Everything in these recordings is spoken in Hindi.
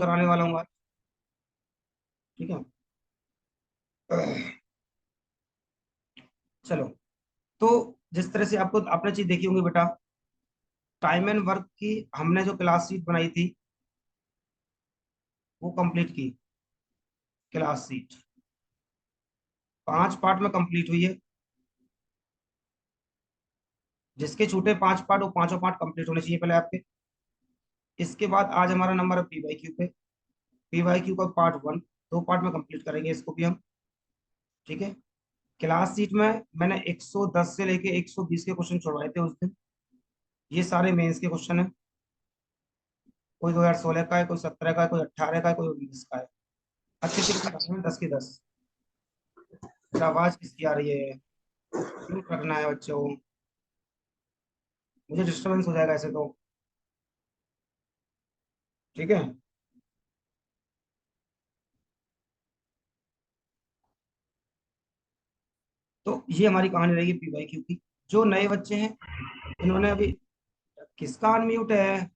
कराने वाला हूँ आज। ठीक है। चलो। तो जिस तरह से आपको आपने चीज देखी होंगी बेटा, टाइम एंड वर्क की हमने जो क्लास शीट बनाई थी वो कंप्लीट की। क्लास शीट 5 पार्ट में कंप्लीट हुई है। जिसके छूटे 5 पार्ट वो पांचों पार्ट कंप्लीट होने चाहिए पहले आपके। इसके बाद आज हमारा नंबर है पी वाई क्यू पे। पी वाई क्यू का पार्ट 1, 2 पार्ट में कंप्लीट करेंगे इसको भी हम। ठीक है। क्लास शीट में मैंने 110 से लेके 120 के क्वेश्चन छुड़वाए थे उस दिन। ये सारे मेंस के क्वेश्चन है। कोई 2016 का है, कोई 17 का है, कोई 18 का है, कोई 19 का है। अच्छे से क्वेश्चन 10 के 10। आवाज किसकी आ रही है? क्यों करना है बच्चों? मुझे डिस्टरबेंस हो जाएगा ऐसे तो। ठीक है। तो ये हमारी कहानी रहेगी पी वाई क्यू की। जो नए बच्चे हैं इन्होंने अभी, किसका अनम्यूट है?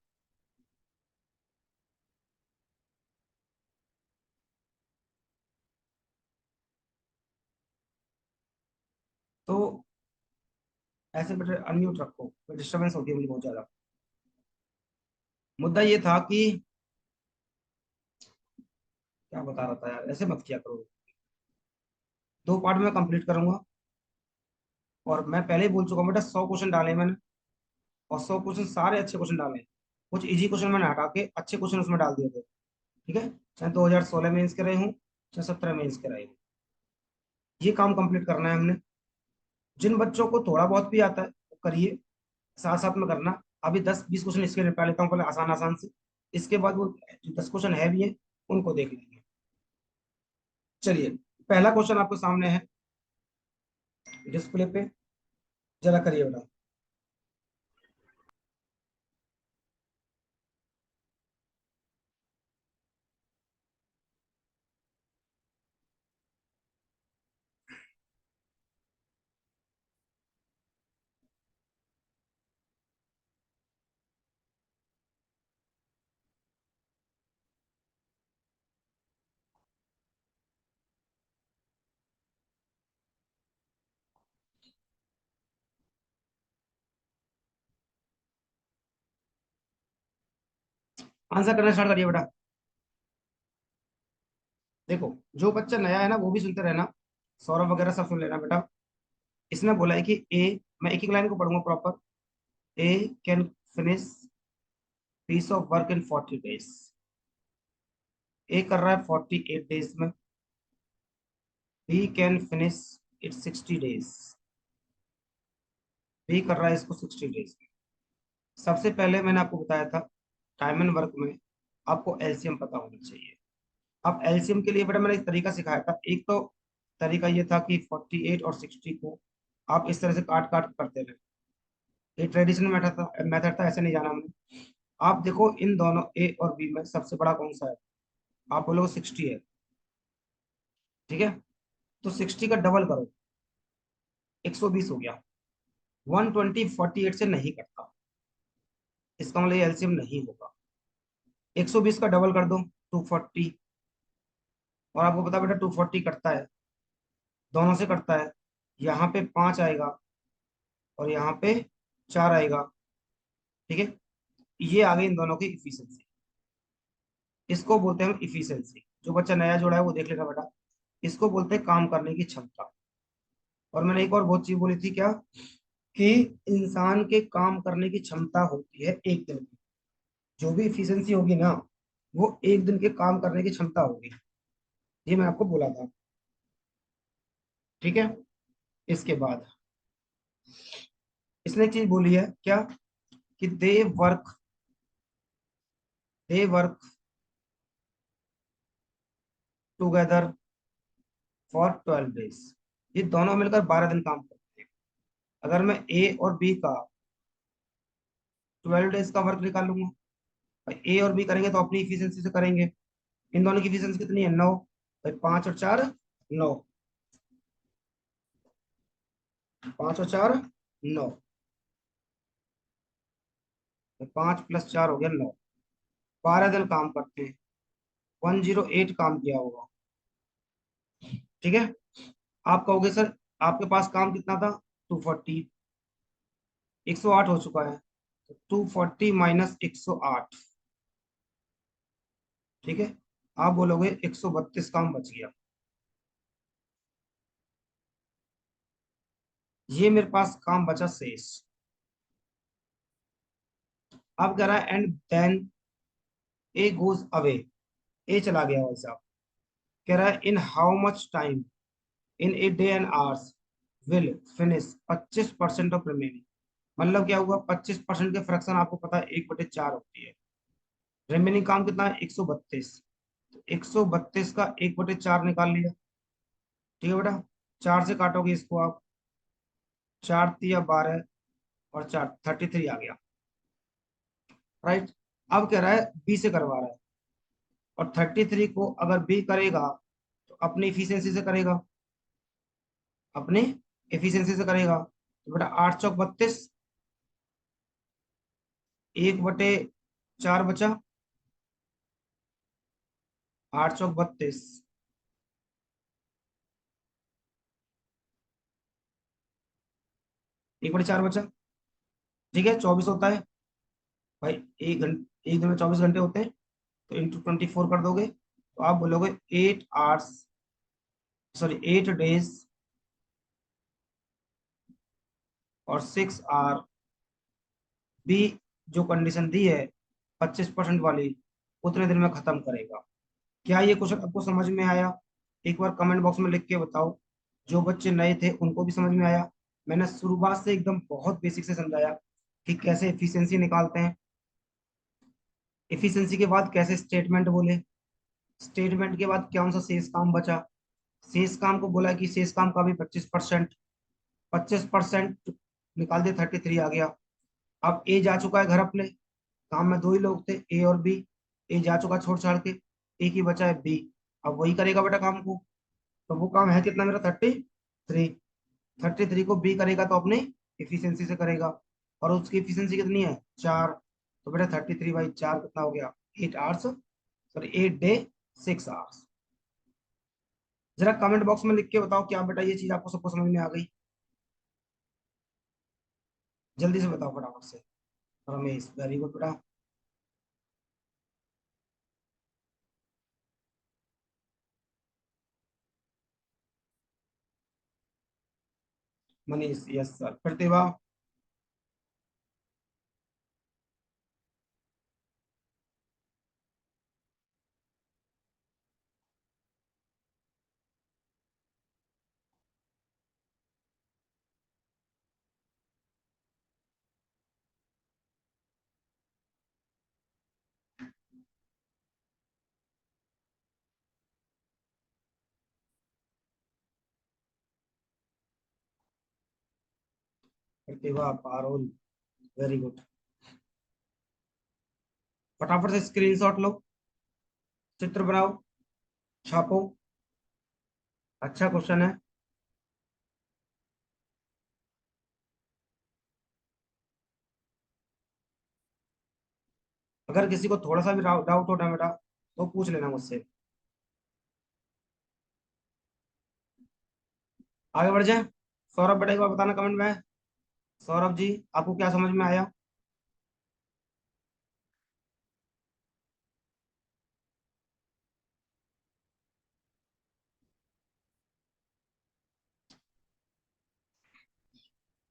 तो ऐसे बेटे अनम्यूट रखो, डिस्टरबेंस होती है मुझे बहुत ज्यादा। मुद्दा ये था कि क्या बता रहा था यार, ऐसे मत किया करो। 2 पार्ट में कंप्लीट करूंगा। और मैं पहले ही बोल चुका हूं बेटा, 100 क्वेश्चन डाले मैंने। और 100 क्वेश्चन सारे अच्छे क्वेश्चन डाले। कुछ इजी क्वेश्चन मैंने हटा के अच्छे क्वेश्चन उसमें डाल दिए थे। ठीक है। चाहे 2016 में के रहे हूँ, चाहे 17 में के रहे हूँ। ये काम कंप्लीट करना है हमने। जिन बच्चों को थोड़ा बहुत भी आता है वो करिए, साथ साथ में करना। अभी 10-20 क्वेश्चन इसके निपटा लेता हूँ पहले, आसान आसान से। इसके बाद वो जो 10 क्वेश्चन है भी है उनको देख लेंगे। चलिए। पहला क्वेश्चन आपके सामने है डिस्प्ले पे। जरा करिए बेटा। आंसर करना स्टार्ट करिए बेटा। देखो, जो बच्चा नया है ना वो भी सुनते रहना। सौरभ वगैरह सब सुन लेना बेटा। इसने बोला है कि ए, मैं एक एक लाइन को पढ़ूंगा proper. A can finish piece of work in 40 days. A कर रहा है 48 डेज में। B can finish it 60 days. B कर रहा है इसको 60 डेज में। सबसे पहले मैंने आपको बताया था, टाइम एंड वर्क में आपको एलसीएम पता होना चाहिए। अब एलसीएम के लिए बेटा मैंने एक तरीका सिखाया था। एक तो तरीका ये था कि 48 और 60 को आप इस तरह से काट काट करते रहे। ये ट्रेडिशनल मेथड था, ऐसे नहीं जाना हमने। आप देखो इन दोनों ए और बी में सबसे बड़ा कौन सा है? आप बोलोगे 60 है। ठीक है। तो 60 का डबल करो, 120 हो गया। 120 48 से नहीं कटता। इसका मतलब एलसीएम नहीं होगा। 120 का डबल कर दो, 240। और आपको पता बेटा 240 कटता है, दोनों से कटता है। यहाँ पे 5 आएगा और यहाँ पे 4 आएगा। ठीक है। ये आ गई इन दोनों की इफिशियंसी। इसको बोलते हैं हम इफिशियंसी। जो बच्चा नया जोड़ा है वो देख लेगा बेटा। इसको बोलते हैं काम करने की क्षमता। और मैंने एक और बहुत चीज बोली थी क्या, कि इंसान के काम करने की क्षमता होती है एक दिन की। जो भी इफिशियंसी होगी ना, वो एक दिन के काम करने की क्षमता होगी। ये मैं आपको बोला था। ठीक है। इसके बाद इसने एक चीज बोली है क्या, कि they work together for 12 days. ये दोनों मिलकर 12 दिन काम करते हैं। अगर मैं ए और बी का 12 डेज का वर्क निकाल लूंगा, भाई ए और बी करेंगे तो अपनी इफिशियंसी से करेंगे। इन दोनों की इफिशियंसी कितनी है? 9। भाई 5 और 4, 9। 5 और 4, 9। 5 + 4 हो गया 9। 12 दिन काम करते हैं। 108 काम किया होगा। ठीक है। आप कहोगे सर आपके पास काम कितना था, 240, 108 हो चुका है, तो 240 माइनस 108, ठीक है, आप बोलोगे 132 काम बच गया। ये मेरे पास काम बचा शेष। अब कह रहा है and then A goes away, A चला गया भाई साहब। कह रहा है in how much time, in a day and hours will finish 25% of remaining. मतलब क्या हुआ, 25% के फ्रैक्शन आपको पता है 1/4 होती है। रिमेनिंग काम कितना है, 132। तो 132 का 1/4 निकाल लिया। ठीक है बेटा, 4 से काटोगे इसको आप, 4 × 3 = 12 और 4 33 आ गया। राइट। अब कह रहा है बी से करवा रहा है, और 33 को अगर बी करेगा तो अपनी इफिशियंसी से करेगा, अपने एफिशिएंसी से करेगा। तो बेटा 8 × 4 = 32, 1/4 बचा, 8 × 4 = 32, 1/4 बचा। ठीक है, 24 होता है भाई, 1 घंटे, एक दिन में 24 घंटे होते हैं, तो इंटू 24 कर दोगे तो आप बोलोगे 8 आवर्स, सॉरी 8 डेज और 6 आवर। बी जो कंडीशन दी है 25% वाली, उतने दिन में खत्म करेगा। क्या ये क्वेश्चन आपको समझ में आया? एक बार कमेंट बॉक्स में लिख के बताओ। जो बच्चे नए थे उनको भी समझ में आया? मैंने शुरुआत से एकदम बहुत बेसिक से समझाया कि कैसे एफिशिएंसी निकालते हैं, एफिशिएंसी के बाद कैसे स्टेटमेंट बोले, स्टेटमेंट के बाद कौन सा शेष काम बचा, शेष काम को बोला कि शेष काम का भी 25%, 25% निकाल दे 33 आ गया। अब ए जा चुका है घर अपने, काम में दो ही लोग थे, ए और बी। ए जा चुका छोड़ छाड़ के, एक ही बचा है बी। अब वही करेगा बेटा काम को। तो वो काम है कितना मेरा, 33। 33 को बी करेगा तो अपने इफिशियंसी से करेगा, और उसकी इफिशियंसी कितनी है, 4। तो बेटा 33/4 कितना हो गया, 8 आवर्स, सॉरी 8 डे 6 आवर्स। जरा कमेंट बॉक्स में लिख के बताओ क्या बेटा ये चीज आपको सबको समझ में आ गई? जल्दी से बताओ फटाफट से। रमेश, वेरी गुड बेटा। Manish, yes sir. Pratibha, Pratibha Parul, very good. फटाफट से स्क्रीनशॉट लो, चित्र बनाओ, छापो। अच्छा क्वेश्चन है। अगर किसी को थोड़ा सा भी डाउट हो ना बेटा तो पूछ लेना मुझसे। आगे बढ़ जाए। सौरभ बेटा एक बार बताना कमेंट में। सौरभ जी, आपको क्या समझ में आया?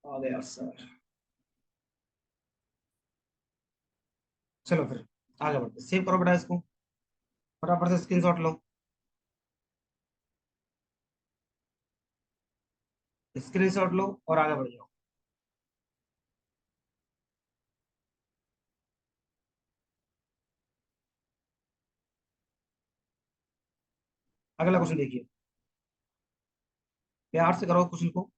आ गया सर। चलो फिर आगे बढ़ते, सेव करो बेटा इसको, फटाफट से स्क्रीनशॉट लो, स्क्रीनशॉट लो और आगे बढ़ जाओ। अगला क्वेश्चन देखिए, प्यार से करो क्वेश्चन को,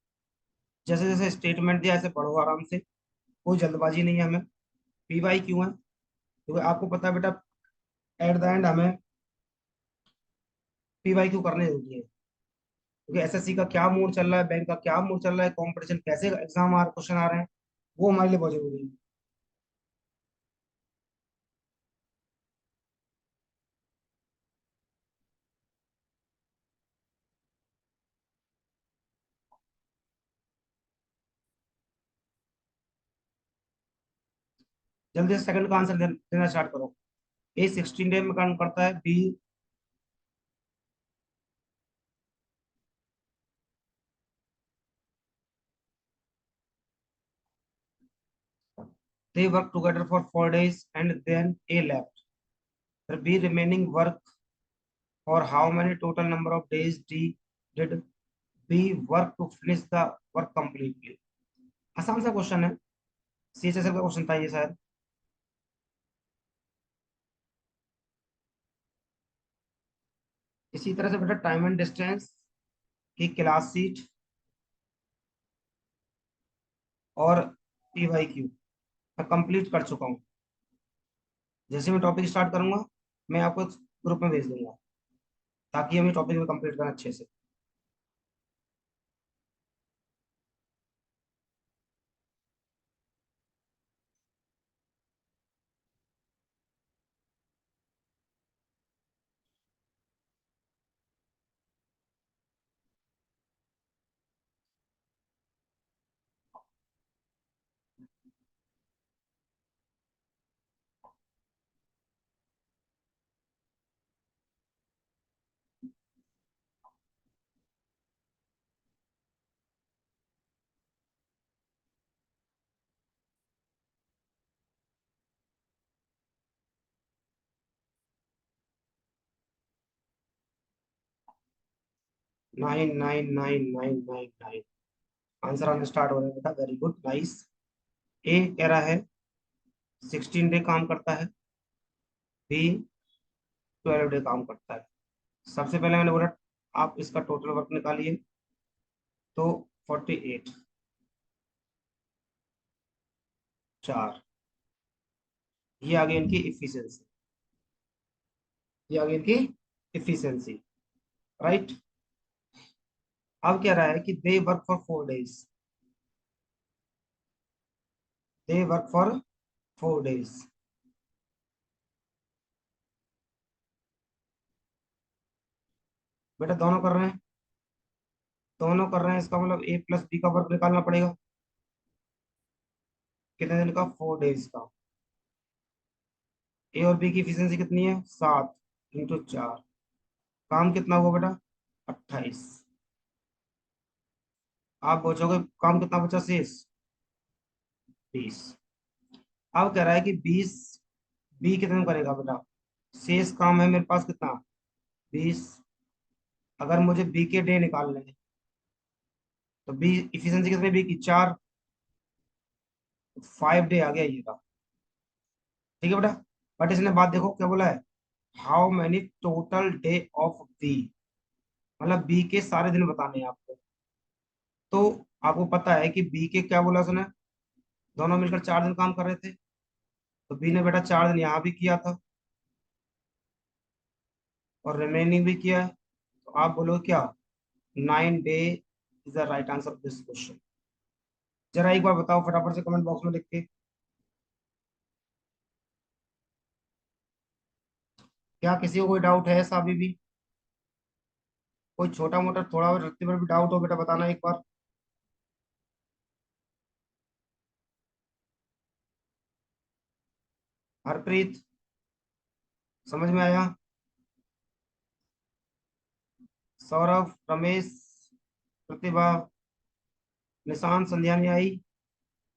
जैसे जैसे स्टेटमेंट दिया ऐसे पढ़ो आराम से, कोई जल्दबाजी नहीं है हमें। पी वाई क्यों है, क्योंकि आपको पता है बेटा एट द एंड हमें पी वाई क्यू करने जरूरी है, क्योंकि एसएससी का क्या मूड चल रहा है, बैंक का क्या मूड चल रहा है, कंपटीशन कैसे एग्जाम आ क्वेश्चन आ रहे हैं, वो हमारे लिए बहुत जरूरी है। जल्दी से सेकंड का आंसर देना स्टार्ट करो। ए 16 डे में काम करता है, B they work together for 4 days and then A left. The B remaining work for how many total number of days D did B work to finish the work completely? आसान सा क्वेश्चन है, सीएचएसएल का क्वेश्चन था ये शायद। इसी तरह से बेटा टाइम एंड डिस्टेंस की क्लास सीट और पी वाई क्यू मैं कंप्लीट कर चुका हूँ। जैसे मैं टॉपिक स्टार्ट करूंगा मैं आपको ग्रुप में भेज दूंगा, ताकि हम ये टॉपिक में कंप्लीट करें अच्छे से। 9 9 9 9 9। आंसर आने स्टार्ट हो रहा है बेटा, वेरी गुड, नाइस। ए कह रहा है 16 डे काम करता है, बी 12 डे काम करता है। सबसे पहले मैंने बोला आप इसका टोटल वर्क निकालिए, तो 48, 4, ये आ गई इनकी इफिशियंसी, ये आ गई इनकी इफिशियंसी, राइट। अब क्या रहा है कि they work for 4 days, they work for 4 days. बेटा दोनों कर रहे हैं, दोनों कर रहे हैं, इसका मतलब ए प्लस बी का वर्क निकालना पड़ेगा। कितने दिन का? 4 डेज का। ए और बी की इफिशियंसी कितनी है? 7 × 4। काम कितना हुआ बेटा? 28। आप पूछोगे काम कितना बचा शेष? 20। अब कह रहा है कि 20 बी कितने में करेगा बेटा? शेष काम है मेरे पास कितना? 20। अगर मुझे बी के डे निकालने हैं तो बी इफिशियंसी कितनी बी की? 4। 5 डे आ गया ये का। ठीक है बेटा। बट इसने बात देखो क्या बोला है, how many total day of B, मतलब बी के सारे दिन बताने हैं आपको। तो आपको पता है कि बी के क्या बोला उसने, दोनों मिलकर 4 दिन काम कर रहे थे, तो बी ने बेटा 4 दिन यहाँ भी किया था और रिमेनिंग भी किया है। तो आप बोलो क्या? 9 day is the right answer of this question. जरा एक बार बताओ फटाफट से कमेंट बॉक्स में लिख के। क्या किसी को कोई डाउट है ऐसा अभी भी? कोई छोटा मोटा थोड़ा और रत्ती भर भी डाउट हो बेटा बताना एक बार। हरप्रीत, समझ में आया? सौरभ, रमेश, प्रतिभा, निशांत, संध्या नहीं आई,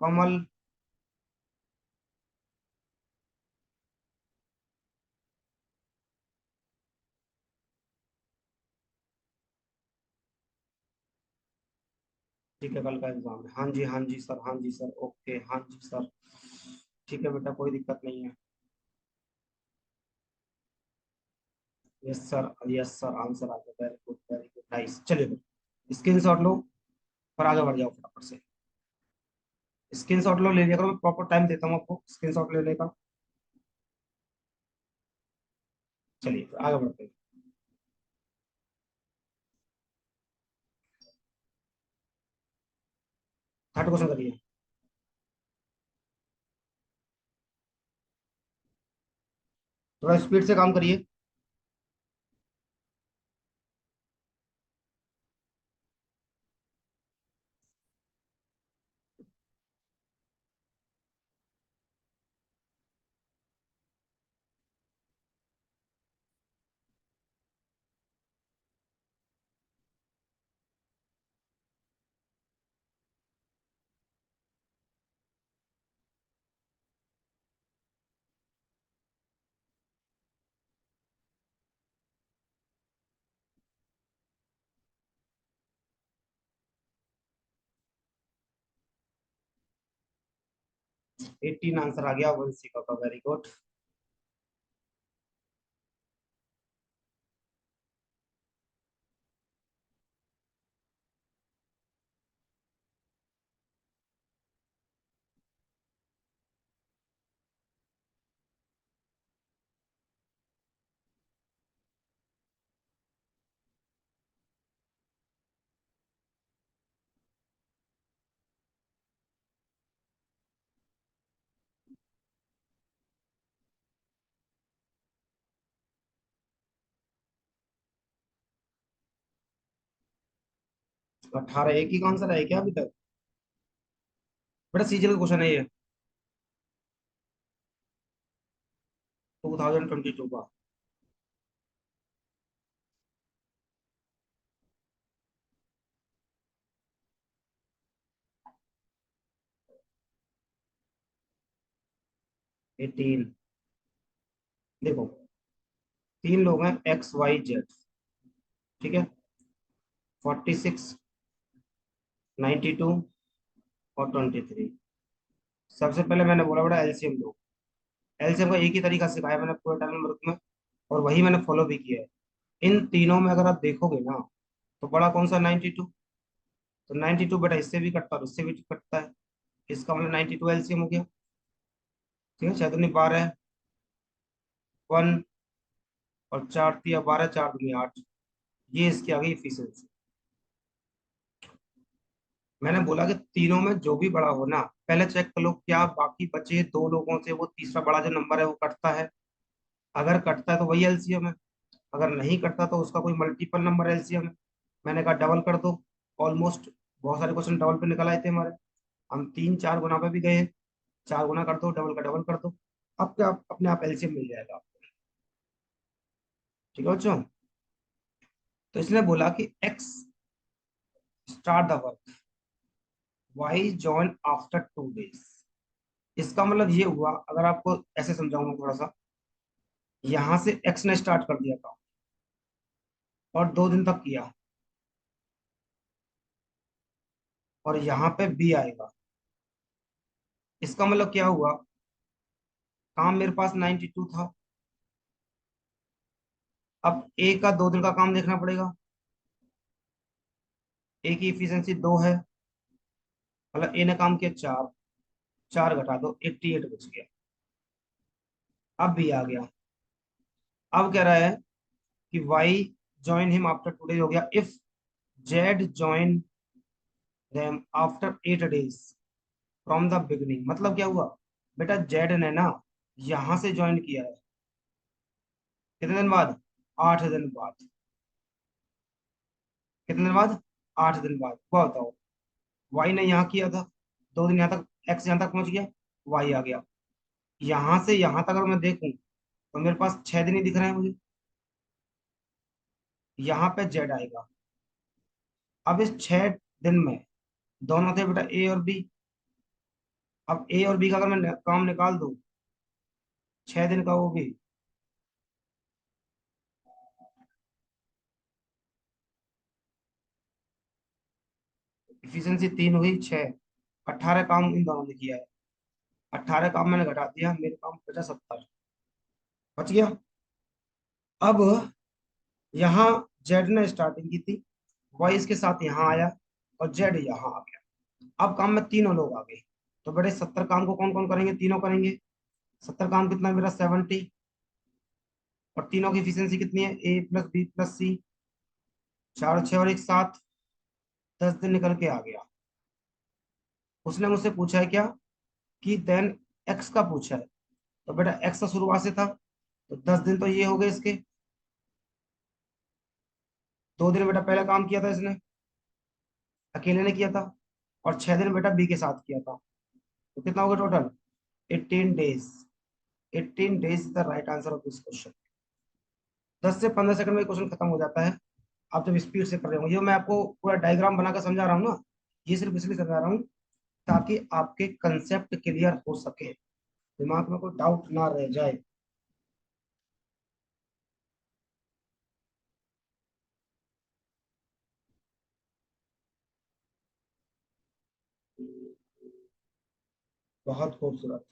कमल, ठीक है कल का एग्जाम है, हाँ जी हाँ जी सर, हाँ जी सर, ओके, हाँ जी सर। ठीक है बेटा कोई दिक्कत नहीं है। Yes sir, yes sir, answer आ गया, very good, very good, nice. चलिए बेटा स्क्रीन शॉट लो और आगे बढ़ जाओ फटाफट से। स्क्रीन शॉट लो, ले लिया करो, मैं प्रॉपर टाइम देता हूँ आपको स्क्रीन शॉट लेने का। चलिए फिर आगे बढ़ते हैं। थर्ड क्वेश्चन करिए। थोड़ा स्पीड से काम करिए। 18 आंसर आ गया वंशी का। Very good. 18 एक ही का आंसर है क्या अभी तक? बड़ा सीजन का क्वेश्चन है ये। 2022 का। एटीन। देखो, तीन लोग हैं, एक्स वाई जेड। ठीक है। 46, 92 और 23। सबसे पहले मैंने बोला बेटा एलसीएम लो। एलसीएम का एक ही तरीका सिखाया मैंने पूरे टाइम वर्क में, और वही मैंने फॉलो भी किया है। इन तीनों में अगर आप देखोगे ना, तो बड़ा कौन सा 92। तो 92 बेटा इससे भी कटता है और इससे भी कटता है। इसका मतलब 92 एलसीएम हो गया। ठीक है, 6 दूनी 12, 1 और 4 तिया 12, 4 दूनी 8। ये इसकी आ गई इफिशियंसी। मैंने बोला कि तीनों में जो भी बड़ा हो ना, पहले चेक कर लो क्या बाकी बचे दो लोगों से वो तीसरा बड़ा जो नंबर है वो कटता है। अगर कटता है तो वही एलसीएम है। अगर नहीं कटता तो उसका कोई मल्टीपल नंबर एलसीएम है। मैंने कहा डबल कर दो। ऑलमोस्ट बहुत सारे क्वेश्चन डबल पे निकल आए थे हमारे। हम 3 4 गुना पे भी गए हैं। 4 गुना कर दो, डबल का डबल कर दो। अब क्या अपने आप एलसीएम मिल जाएगा आपको। ठीक है बच्चों। तो इसने बोला कि X start the work, Y join after 2 days. इसका मतलब ये हुआ, अगर आपको ऐसे समझाऊंगा थोड़ा सा, यहां से एक्स ने स्टार्ट कर दिया था और 2 दिन तक किया, और यहाँ पे बी आएगा। इसका मतलब क्या हुआ, काम मेरे पास 92 था। अब ए का 2 दिन का काम देखना पड़ेगा। ए की इफिशियंसी 2 है, मतलब ए ने काम किया 4। 4 घटा दो, 88 बच गया। अब बी आ गया। अब कह रहा है कि Y join him after 2 days हो गया, if Z join them after 8 days from the beginning. मतलब क्या हुआ, बेटा जेड ने ना यहां से ज्वाइन किया है। कितने दिन बाद? 8 दिन बाद। कितने दिन बाद? 8 दिन बाद। वो बताओ, वाई ने यहाँ किया था, 2 दिन यहाँ तक, एक्स यहाँ तक पहुंच गया, वाई आ गया। यहाँ से यहाँ तक अगर मैं देखूं तो मेरे पास 6 दिन ही दिख रहे हैं मुझे। यहाँ पे जेड आएगा। अब इस 6 दिन में दोनों थे बेटा ए और बी। अब ए और बी का अगर मैं काम निकाल दूं, 6 दिन का वो भी, इफिशियंसी 3 हुई 6। 18 काम इन दोनों ने किया है। 18 काम मैंने घटा दिया, मेरे काम बचा 70। बच गया। अब यहाँ जेड ने स्टार्टिंग की थी, वाई इसके साथ यहाँ आया, और जेड यहाँ आ गया। अब काम में तीनों लोग आ गए। तो बेटे 70 काम को कौन कौन करेंगे? तीनों करेंगे। 70 काम कितना मेरा? 70। और तीनों की इफिशियंसी कितनी है? ए प्लस बी प्लस सी। 4 6 और 1 7। 10 दिन निकल के आ गया। उसने मुझसे पूछा है क्या, कि देन एक्स का पूछा है। तो बेटा एक्स का शुरुआत से था, तो 10 दिन तो ये हो गए इसके। 2 दिन बेटा पहले काम किया था इसने, अकेले ने किया था। और 6 दिन बेटा बी के साथ किया था। तो कितना हो गया total? 18 days. 18 days is the right answer of this question. 10 से 15 सेकंड में क्वेश्चन खत्म हो जाता है। आप जब स्पीड से कर रहे हो, ये मैं आपको पूरा डायग्राम बनाकर समझा रहा हूँ ना, ये सिर्फ इसलिए समझा रहा हूँ ताकि आपके कंसेप्ट क्लियर हो सके, दिमाग में कोई डाउट ना रह जाए। बहुत खूबसूरत।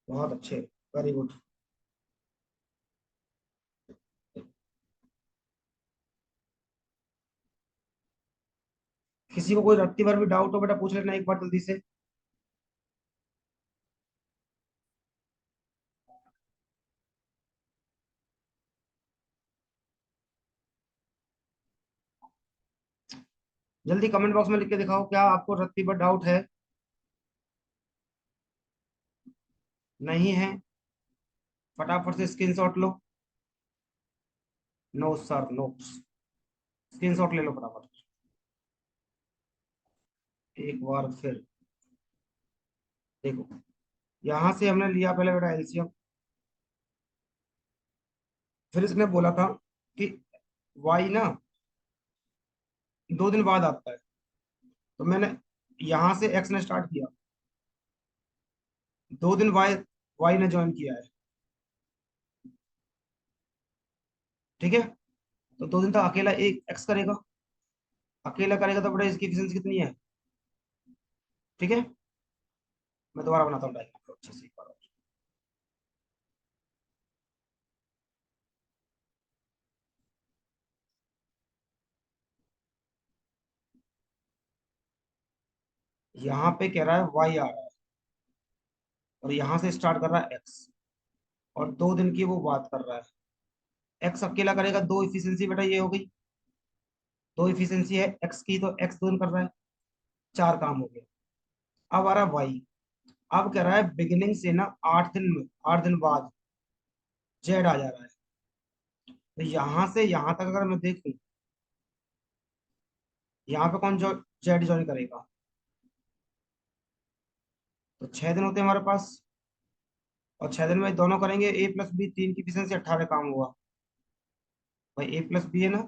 बहुत अच्छे। Very good. किसी को कोई रत्ती भर भी डाउट हो बेटा पूछ लेना एक बार जल्दी से। जल्दी कमेंट बॉक्स में लिख के दिखाओ क्या आपको रत्ती भर डाउट है। नहीं है? फटाफट से स्क्रीनशॉट लो। No sir no. स्क्रीनशॉट ले लो फटाफट। एक बार फिर देखो। यहां से हमने लिया पहले बेटा एलसीएम। फिर इसने बोला था कि वाई ना 2 दिन बाद आता है। तो मैंने यहां से एक्स ने स्टार्ट किया। 2 दिन वाई वाई ने ज्वाइन किया है। ठीक है। तो 2 दिन तक अकेला एक एक्स करेगा। अकेला करेगा तो बेटा इसकी एफिशिएंसी कितनी है? ठीक है। मैं दोबारा बनाता हूँ डायग्राम अच्छे से एक बार और। यहाँ पे कह रहा है वाई आ रहा है और यहाँ से स्टार्ट कर रहा है एक्स। और 2 दिन की वो बात कर रहा है। एक्स अकेला करेगा, दो इफिशियंसी बेटा ये हो गई। दो इफिशियंसी है एक्स की, तो एक्स 2 दिन कर रहा है। 4 काम हो गया। अब आ रहा है वाई। अब कह रहा है बिगिनिंग से ना 8 दिन में, 8 दिन बाद जेड आ जा रहा है। तो यहाँ से यहाँ तक अगर मैं देखूं, यहाँ पे कौन जो जेड ज्वाइन करेगा? तो 6 दिन होते हैं हमारे पास। और 6 दिन में दोनों करेंगे ए प्लस बी, 3 की एफिशिएंसी 18 काम हुआ। भाई ए प्लस बी है ना।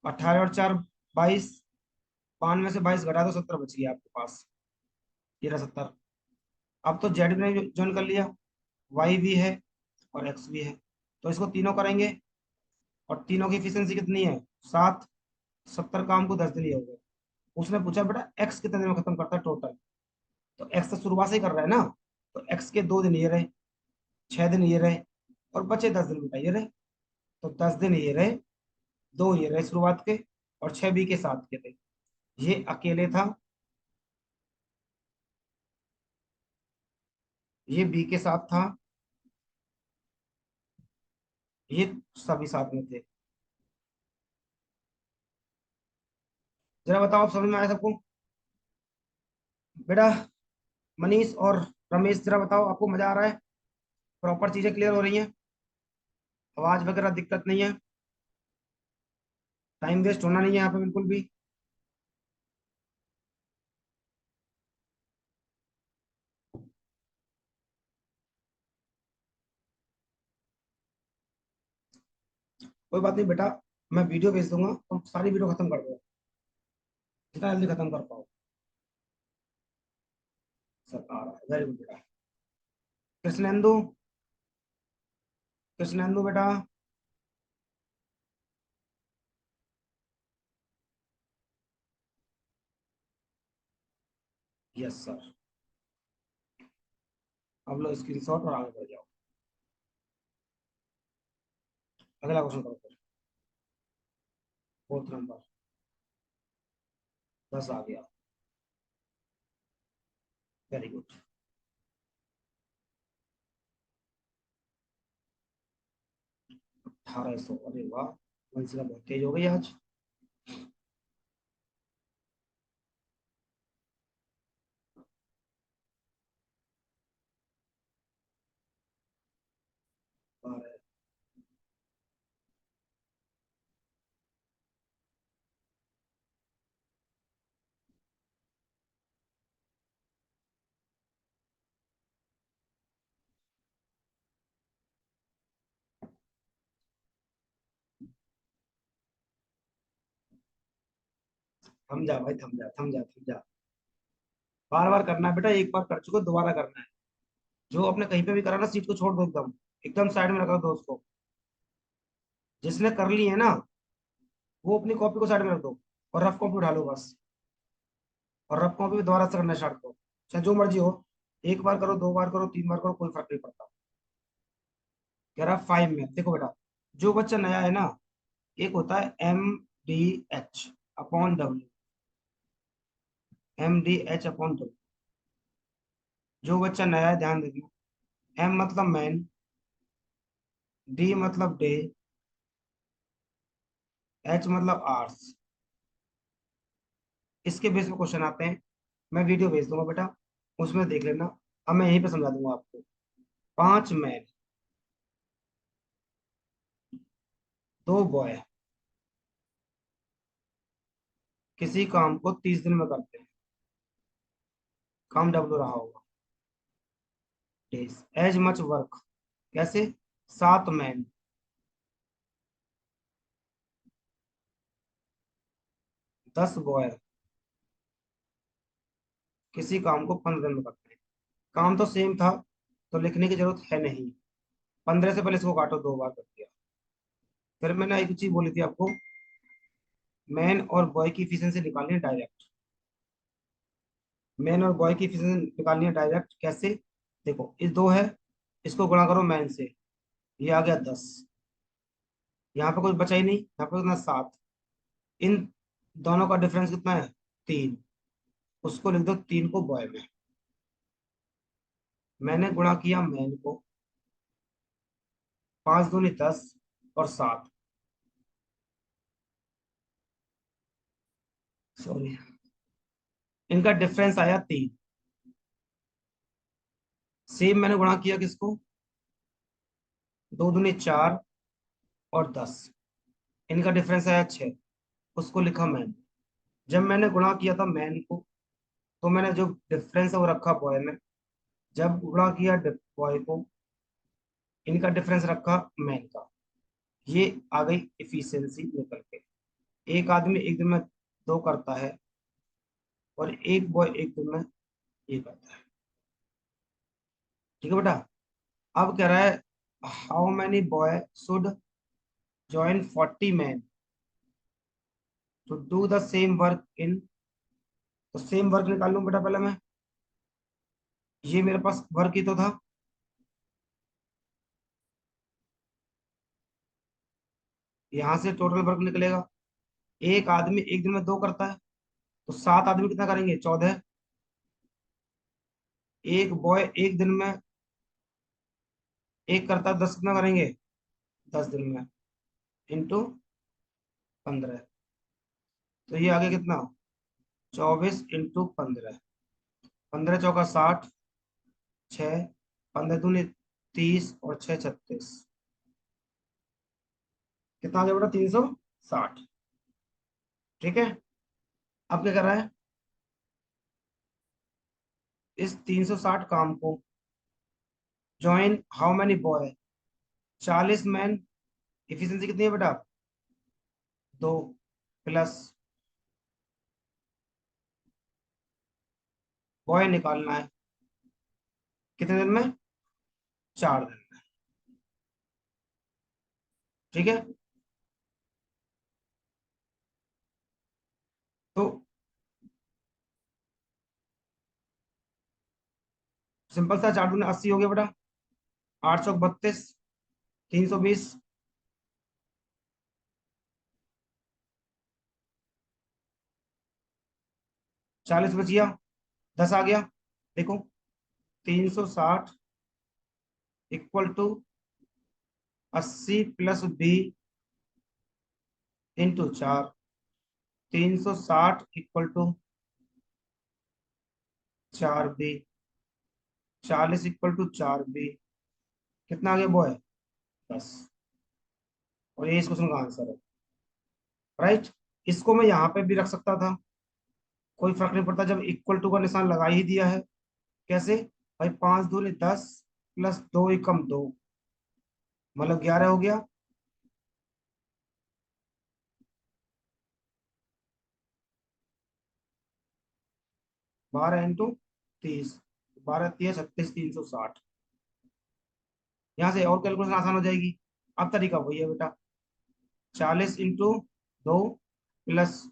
18 और 4 22। 5 में से 22 घटा दो, 70 बच गया आपके पास। 13 70। अब तो जेड ने ज्वाइन कर लिया। वाई भी है और एक्स भी है। तो इसको तीनों करेंगे। और तीनों की एफिशिएंसी कितनी है? 7। 70 काम को 10 दिन ही हो गए। उसने पूछा बेटा एक्स कितने दिन में खत्म करता है टोटल। तो एक्स तो शुरुआत से ही कर रहा है ना। तो एक्स के 2 दिन ये रहे, 6 दिन ये रहे, और बचे 10 दिन बेटा ये रहे। तो 10 दिन ये रहे, 2 ये रहे शुरुआत के, और 6 बी के साथ के थे। ये अकेले था, ये बी के साथ था, ये सभी साथ में थे। जरा बताओ आप समझ में आया सबको? बेटा मनीष और रमेश जरा बताओ आपको मजा आ रहा है? प्रॉपर चीजें क्लियर हो रही हैं? आवाज वगैरह दिक्कत नहीं है? टाइम वेस्ट होना नहीं है यहाँ पे बिल्कुल भी। कोई बात नहीं बेटा। मैं वीडियो भेज दूंगा, तुम सारी वीडियो खत्म कर दो जितना जल्दी खत्म कर पाओ। सर आ रहा है, वेरी गुड बेटा। कृष्णेंदु। कृष्णेंदु बेटा। Yes sir. अब लो स्क्रीन शॉट और आगे बढ़ जाओ। अगला क्वेश्चन करो फिर। 4th number. 10 आ गया। Very good. 1800, अरे वाह। वंशिका बहुत तेज हो गई आज। थम जा भाई, थम जा थम जा थम जा। बार बार करना है बेटा, एक बार कर चुके हो, दोबारा करना है। जो आपने कहीं पे भी करा ना, सीट को छोड़ दो एकदम। एकदम साइड में रखा दो उसको। जिसने कर ली है ना, वो अपनी कॉपी को साइड में रख दो और रफ कॉपी उठा लो बस। और रफ कॉपी दोबारा से करना स्टार्ट करो, चाहे जो मर्जी हो। एक बार करो, दो बार करो, तीन बार करो, कोई फर्क नहीं पड़ता। कह रहा 5 में देखो बेटा, जो बच्चा नया है ना, एक होता है MDH/W। MDH/W। जो बच्चा नया है ध्यान देना। M मतलब मैन, D मतलब डे, H मतलब आर्स। इसके बेस पे क्वेश्चन आते हैं। मैं वीडियो भेज दूंगा बेटा, उसमें देख लेना। अब मैं यहीं पे समझा दूंगा आपको। 5 मैन, 2 बॉय किसी काम को 30 दिन में करते हैं। काम W रहा होगा। डेज। एज मच वर्क, कैसे? 7 मैन, 10 बॉय किसी काम को 15 दिन में करते हैं। काम तो सेम था, तो लिखने की जरूरत है नहीं। 15 से पहले इसको काटो, 2 बार कर दिया। फिर मैंने एक चीज बोली थी आपको, मैन और बॉय की इफिशिएंसी निकालनी है डायरेक्ट। मैन और बॉय की इफिशिएंसी निकालनी है डायरेक्ट, कैसे? देखो, इस दो है, इसको गुणा करो मैन से, ये आ गया 10। यहाँ पे कुछ बचा ही नहीं, यहाँ पे कितना 7। इन दोनों का डिफरेंस कितना है? 3। उसको लिख दो 3 को बॉय में। मैंने गुणा किया मैन को, 5 दूनी 10 और 7, सॉरी, इनका डिफरेंस आया 3। सेम मैंने गुणा किया किसको? 2 दूनी 4 और 10, इनका डिफरेंस आया 6। उसको लिखा मैन। जब मैंने गुणा किया था मैन को, तो मैंने जो डिफरेंस है वो रखा बॉय में। जब गुणा किया बॉय को, इनका डिफरेंस रखा मैन का। ये आ गई इफिशियंसी निकल के। एक आदमी एक दिन में 2 करता है, और एक बॉय एक दिन में ये करता है। ठीक है बेटा। अब कह रहा है, how many boy should join 40 man to do the same work in. तो सेम वर्क निकाल लूं बेटा पहले मैं। ये मेरे पास वर्क ही तो था। यहां से टोटल वर्क निकलेगा। एक आदमी एक दिन में 2 करता है, तो 7 आदमी कितना करेंगे? 14। एक बॉय एक दिन में एक करता है, 10 कितना करेंगे? 10 दिन में, इंटू 15। तो ये आगे कितना? 24 इंटू 15। 15 चौका 60, 6, 15 दूनी 30 और 6 36। कितना आ गया बेटा? 360। ठीक है। अब क्या कर रहा है? इस 360 काम को join how many boy, 40 man. Efficiency कितनी है बेटा? 2 प्लस बॉय निकालना है कितने दिन में? 4 दिन में। ठीक है। तो सिंपल सा, 4 दूनी 80 हो गया बेटा। 8 चौक 32, 320। 40 बच गया, 10 आ गया। देखो, 360 = 80 + 20 × 4। 360 = 4B। 40 = 4B। कितना आ गया बॉय? 10। और ये इस क्वेश्चन का आंसर है। राइट। इसको मैं यहाँ पे भी रख सकता था, कोई फर्क नहीं पड़ता, जब इक्वल टू का निशान लगा ही दिया है। कैसे? भाई 5 दूनी 10 प्लस 2 = 2, मतलब 11 हो गया। 12 × 30, 12 × 36, 360। यहाँ से और कैलकुलेशन आसान हो जाएगी। अब तरीका वही है बेटा, 40 × 2 प्लस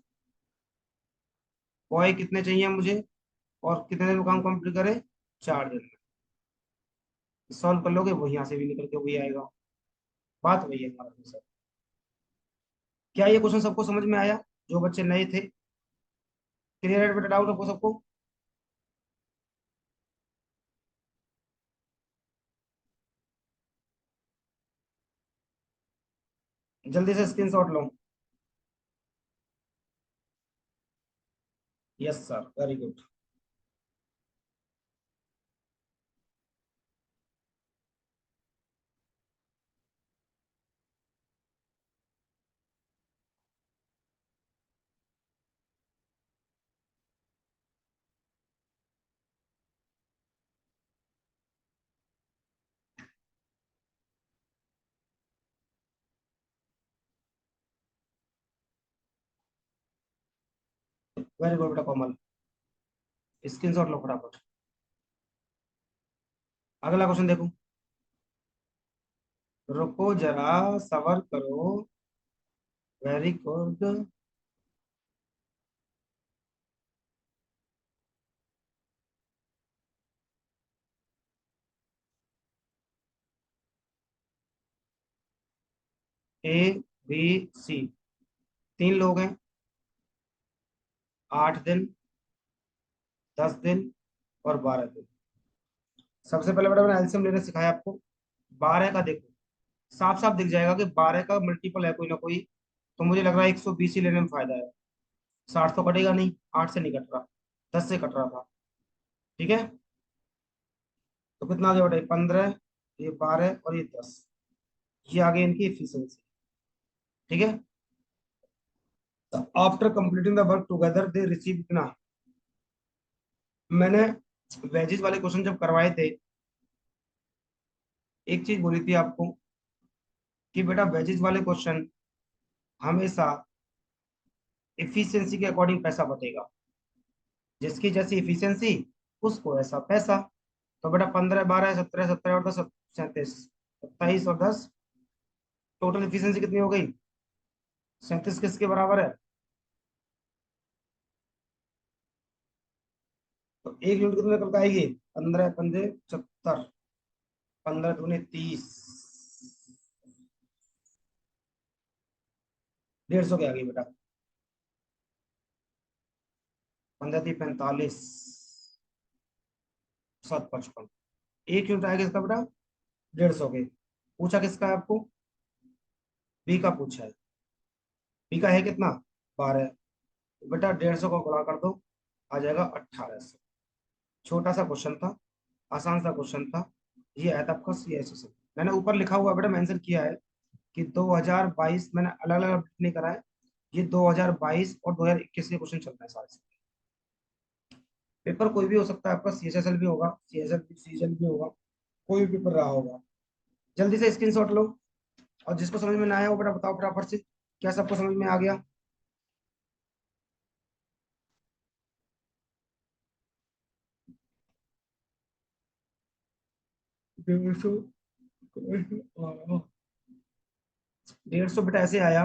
बॉय कितने चाहिए मुझे, और कितने दिन में काम कंप्लीट करे, 4 दिन में। सॉल्व कर लोगे वही यहाँ से भी निकल के वही आएगा। बात वही है हमारा सर। क्या ये क्वेश्चन सबको समझ में आया, जो बच्चे नए थे? क्लियर है बेटा, डाउट आपको सबको? जल्दी से स्क्रीनशॉट लो। Yes sir, very good. Very good बेटा कोमल, स्क्रीनशॉट लो फटाफट। अगला क्वेश्चन देखो। रुको जरा, सबर करो। Very good. A, B, C, 3 लोग हैं। 8 दिन, 10 दिन और 12 दिन। सबसे पहले बेटा मैंने एलसीएम लेना सिखाया आपको। 12 का देखो, साफ साफ दिख जाएगा कि 12 का मल्टीपल है कोई ना कोई। तो मुझे लग रहा है 120 ही लेने में फायदा है। 60 तो कटेगा नहीं, 8 से नहीं कट रहा, 10 से कट रहा था। ठीक है, तो कितना आ गया बेटा, 15, ये 12 और ये 10। ये आ गई इनकी एफिशिएंसी। ठीक है, after completing the work together they receive इतना। मैंने वेजेस वाले क्वेश्चन जब करवाए थे, एक चीज बोली थी आपको कि बेटा वेजेस वाले क्वेश्चन हमेशा इफिशिएंसी के अकॉर्डिंग पैसा बटेगा। जिसकी जैसी इफिशिएंसी, उसको ऐसा पैसा। तो बेटा 15, 12, 17, 17 और 10, 37, 27 और 10, टोटल इफिशिएंसी कितनी हो गई? 37 किसके बराबर है? तो 1 यूनिट कितने निकल के आएगी? 15 पंजे 70, 15 दूनी 30, 150 के आ गई बेटा। 15 × 3 = 45, 7 × 55। 1 यूनिट आएगा इसका बेटा, 150 के। पूछा किसका है आपको? बी का पूछा है। बी का है कितना? 12। तो बेटा 150 को गुणा कर दो, आ जाएगा 1800। छोटा सा क्वेश्चन था, आसान सा क्वेश्चन था। ये आया था आपका सी एस एस। मैंने ऊपर लिखा हुआ बेटा, मेंशन किया है कि 2022, मैंने अलग अलग नहीं करा है। ये 2022 और 2021 के क्वेश्चन चल रहे हैं सारे। पेपर कोई भी हो सकता है आपका, सी एस एस एल भी होगा, सी एस एल भी, सी एस एल भी होगा, कोई भी पेपर रहा होगा। जल्दी से स्क्रीनशॉट लो। और जिसको समझ में ना आया वो बेटा बताओ फटाफट से, क्या सबको समझ में आ गया? 150, 150 बेटा ऐसे आया।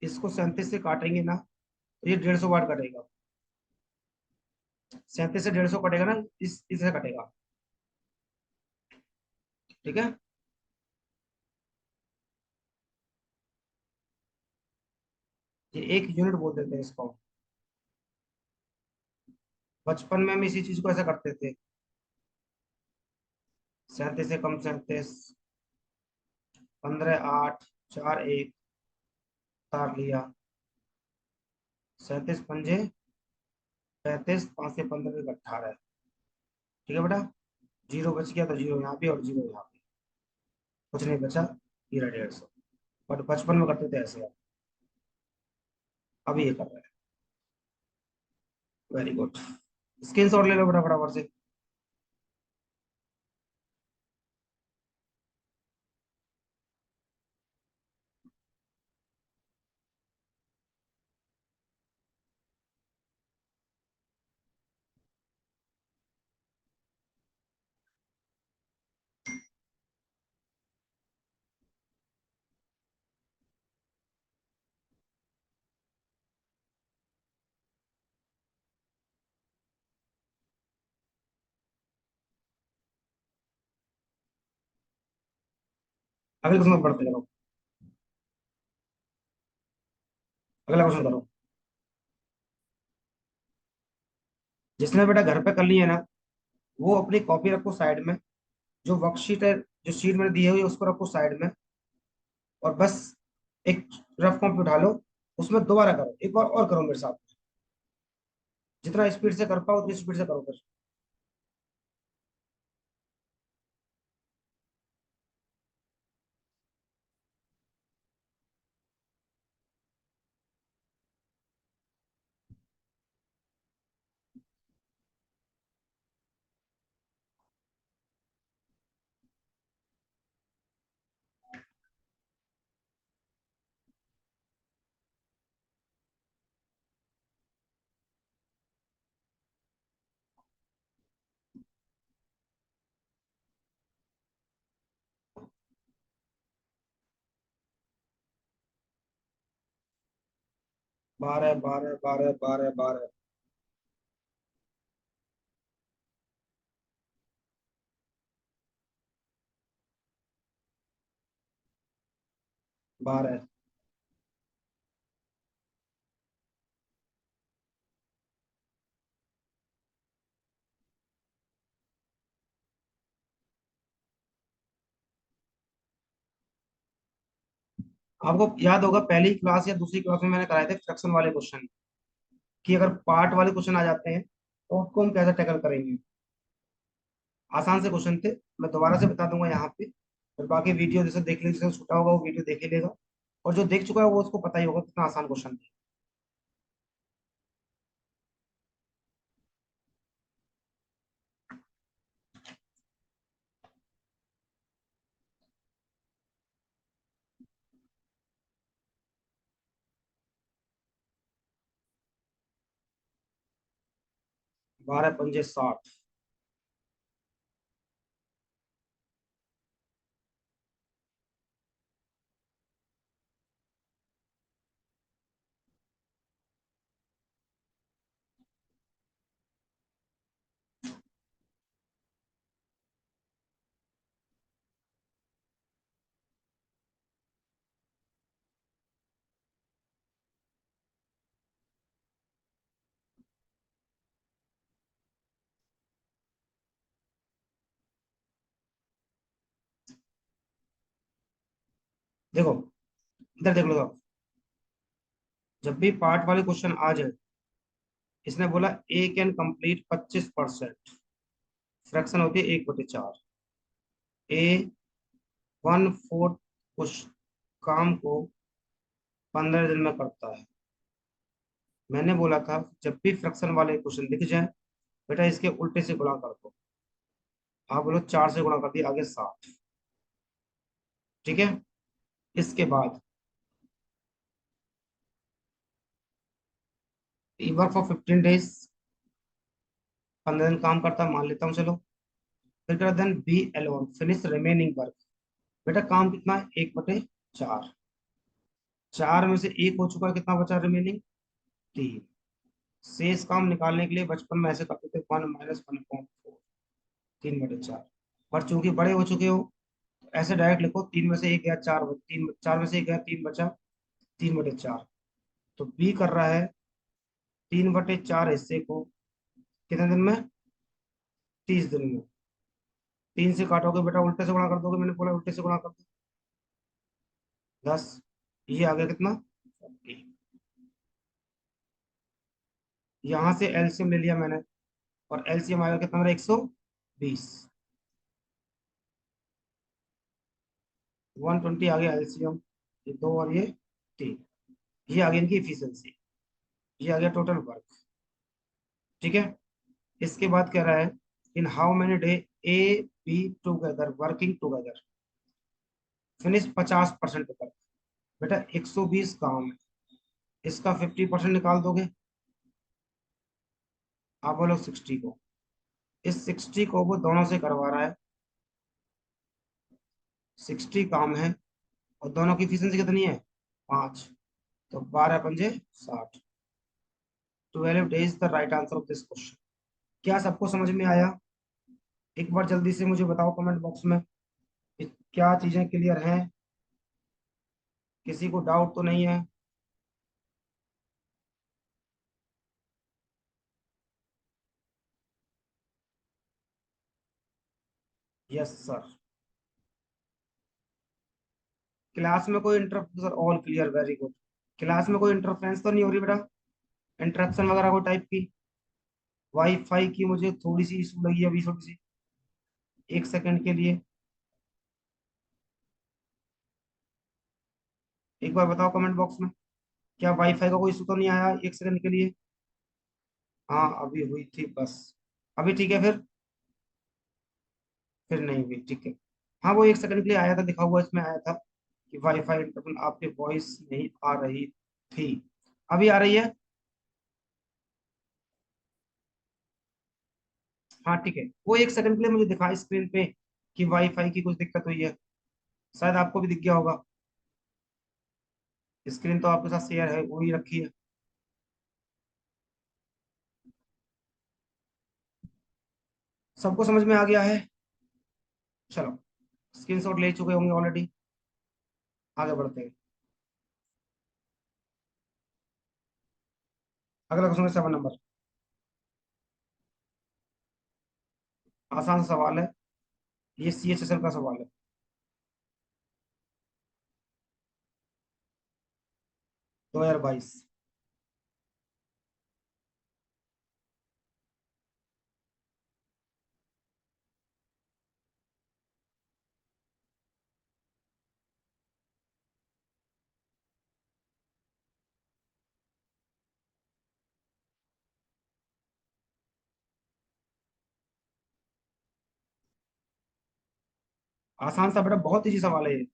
इसको 37 से काटेंगे ना, तो ये 150 वाट कटेगा। 37 से 150 कटेगा ना, इस इससे कटेगा। ठीक है, ये 1 यूनिट बोल देते हैं इसको। बचपन में हम इसी चीज को ऐसा करते थे। 37 से कम 37, 15, 8, 4, 1, तार लिया। 37 पंजे 35, 5 से 15 तक 18। ठीक है बेटा, जीरो बच गया तो जीरो यहाँ पे और जीरो यहाँ पे, कुछ नहीं बचा, ये रहा 150। बट बचपन में करते थे ऐसे, अभी ये कर रहे हैं। वेरी गुड, स्क्रीन शॉट ले लो बेटा फटाफट से। अगले क्वेश्चन को पढ़ते जाओ। अगला क्वेश्चन करो। जिसने बेटा घर पे कर ली है ना, वो अपनी कॉपी रखो साइड में। जो वर्कशीट है, जो शीट मैंने दी हुई है उसको रखो साइड में। और बस एक रफ कॉपी उठा लो, उसमें दोबारा करो, एक बार और करो मेरे साथ। जितना स्पीड से कर पाओ उतनी स्पीड से करो फिर। 12 12 12 12 12। 12। आपको याद होगा पहली क्लास या दूसरी क्लास में मैंने कराए थे फ्रैक्शन वाले क्वेश्चन, कि अगर पार्ट वाले क्वेश्चन आ जाते हैं तो उसको हम कैसे टैकल करेंगे। आसान से क्वेश्चन थे। मैं दोबारा से बता दूंगा यहाँ पे। और बाकी वीडियो जैसे देख लीजिए, जिसे छूटा होगा वो वीडियो देख ही लेगा। और जो देख चुका है वो उसको पता ही होगा कितना आसान क्वेश्चन थे। बारह पंजे 60। देखो, इधर देख लो आप। जब भी पार्ट वाले क्वेश्चन आ जाए, इसने बोला ए कैन कंप्लीट 25%। फ्रैक्शन होती है 1/4। ए 1/4 उस काम को 15 दिन में करता है। मैंने बोला था जब भी फ्रैक्शन वाले क्वेश्चन दिख जाए, बेटा इसके उल्टे से गुणा कर दो। आप बोलो 4 से गुणा कर दिया, आगे 7। ठीक है। इसके बाद वर्क फॉर 15 डेज, 15 दिन काम करता मान लेता हूँ चलो। फिर then B alone finish remaining work. बेटा काम कितना है, 1/4। 4 में से एक हो चुका है, कितना बचा रिमेनिंग, 3। शेष काम निकालने के लिए बचपन में ऐसे करते थे, 1 - 1/4, 3/4। पर चूंकि बड़े हो चुके हो, तो ऐसे डायरेक्ट लिखो, 3 में से एक गया 4, 3, 4 में से एक गया 3 बचा, 3/4। तो बी कर रहा है 3/4 हिस्से को कितने दिन में, 30 दिन में। 3 से काटोगे बेटा, उल्टे से गुणा कर दोगे, मैंने बोला उल्टे से गुणा कर दो, 10। ये आ गया कितना, 40। यहां से एलसीएम ले लिया मैंने, और एलसीएम आएगा कितना मेरा, 120। 120 आ गया एलसीएम। ये दो और ये 3। ये आ गया इनकी इफिशियंसी। ये आ गया टोटल वर्क। ठीक है। इसके बाद कह रहा है in how many day A B together working together finish 50% work. बेटा 120 काम है, इसका 50% निकाल दोगे। आप बोलो 60 को। इस 60 को वो दोनों से करवा रहा है। 60 काम है, और दोनों की एफिशिएंसी कितनी है, 5। तो 12 पंजे 60। 12 days the right answer of this question. क्या सबको समझ में आया? एक बार जल्दी से मुझे बताओ कमेंट बॉक्स में कि क्या चीजें क्लियर हैं। किसी को डाउट तो नहीं है? Yes sir. क्लास में कोई inter sir, all clear, very good. Class में कोई इंटरफ्रेंस तो नहीं हो रही बेटा? इंटरप्शन वगैरह कोई टाइप की? वाईफाई की मुझे थोड़ी सी इशू लगी अभी, थोड़ी सी। एक सेकंड के लिए एक बार बताओ कमेंट बॉक्स में, क्या वाईफाई का कोई इशू तो नहीं आया एक सेकंड के लिए? हाँ अभी हुई थी बस। अभी ठीक है फिर नहीं हुई, ठीक है। हाँ वो एक सेकंड के लिए आया था, दिखा हुआ इसमें आया था कि वाईफाई इंटरफेस आपकी वॉइस नहीं आ रही थी। अभी आ रही है? हाँ ठीक है, वो एक सेकंड के लिए मुझे दिखा स्क्रीन पे कि वाईफाई की कुछ दिक्कत हुई है। शायद आपको भी दिख गया होगा। स्क्रीन तो आपके साथ शेयर है, वही रखी है। सबको समझ में आ गया है? चलो, स्क्रीनशॉट ले चुके होंगे ऑलरेडी। आगे बढ़ते हैं। अगला क्वेश्चन है 7 नंबर। आसान सा सवाल है, ये CHSL का सवाल है। दो हजार बाईस। आसान सा बेटा, बहुत इजी सवाल है ये।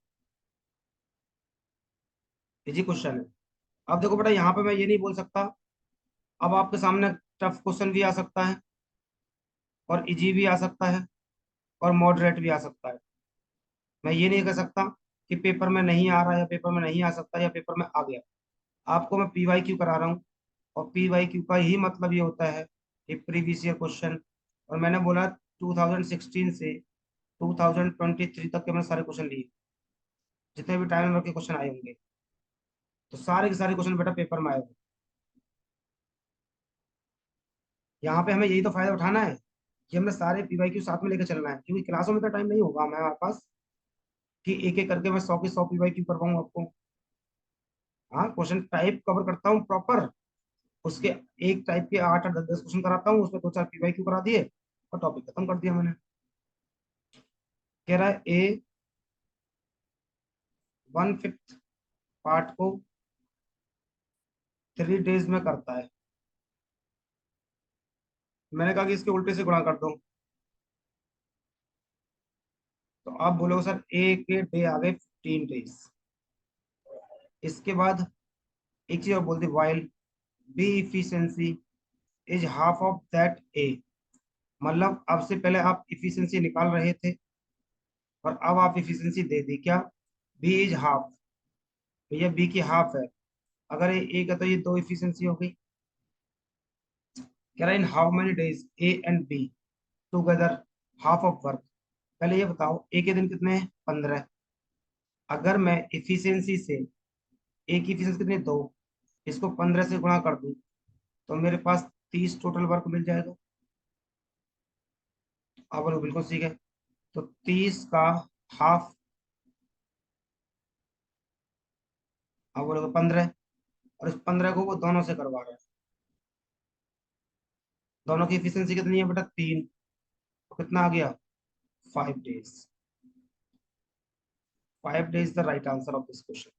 इजी क्वेश्चन है। अब देखो बेटा, यहाँ पे मैं ये नहीं बोल सकता। अब आपके सामने टफ क्वेश्चन भी आ सकता है, और इजी भी आ सकता है, और मॉडरेट भी आ सकता है। मैं ये नहीं कह सकता कि पेपर में नहीं आ रहा, या पेपर में नहीं आ सकता, या पेपर में आ गया। आपको मैं PYQ करा रहा हूँ, और PYQ का ही मतलब ये होता है कि प्रीवियस ईयर क्वेश्चन। और मैंने बोला 2016 से 2023 तक के मैंने सारे क्वेश्चन लिए, जितने भी टाइम के क्वेश्चन आए होंगे। तो सारे के सारे क्वेश्चन बेटा पेपर में आए होंगे। यहाँ पे हमें यही तो फायदा उठाना है कि हमने सारे PYQ साथ में लेकर चलना है, क्योंकि क्लासों में तो टाइम नहीं होगा हमारे पास कि एक एक करके मैं 100 के 100 PYQ करवाऊँ आपको। हाँ, क्वेश्चन टाइप कवर करता हूँ प्रॉपर। उसके एक टाइप के 8 8 10 10 क्वेश्चन कराता हूँ, उसमें 2 4 PYQ करा दिए, और टॉपिक खत्म कर दिया मैंने। कह रहा है A 1/5 पार्ट को 3 डेज में करता है। मैंने कहा कि इसके उल्टे से गुणा कर दो। तो आप बोलोगे सर A के डे आ गए 15 डेज। इसके बाद एक चीज और बोल दी, while B efficiency is half of that A। मतलब अब से पहले आप इफिशियंसी निकाल रहे थे, और अब आप इफिशियंसी दे दी क्या? B is half. भैया बी की हाफ है। अगर ये एक है तो ये दो इफिशियंसी हो गई। कह रहा है in how many days A and be together half of work. पहले ये बताओ, ए के दिन कितने हैं? 15। अगर मैं इफिशियंसी से, ए की इफिशियंसी कितनी है? 2। इसको 15 से गुणा कर दूं, तो मेरे पास 30 टोटल वर्क मिल जाएगा। आप बोलो बिल्कुल ठीक है। तो 30 का हाफ, आप बोलोगे 15, और इस 15 को वो दोनों से करवा रहे हैं। दोनों की इफिशियंसी कितनी है बेटा? 3। तो कितना आ गया? 5 days. 5 days the right answer of this question.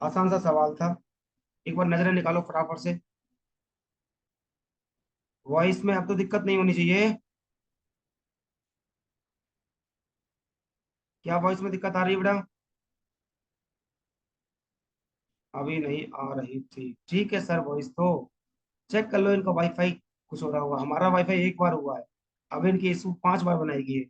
आसान सा सवाल था। एक बार नजरें निकालो फटाफट से। वॉइस में अब तो दिक्कत नहीं होनी चाहिए। क्या वॉइस में दिक्कत आ रही है बेटा? अभी नहीं आ रही थी, ठीक है सर, वॉइस तो चेक कर लो, इनका वाईफाई कुछ हो रहा होगा। हमारा वाईफाई एक बार हुआ है, अब इनकी इशू 5 बार बनाएगी।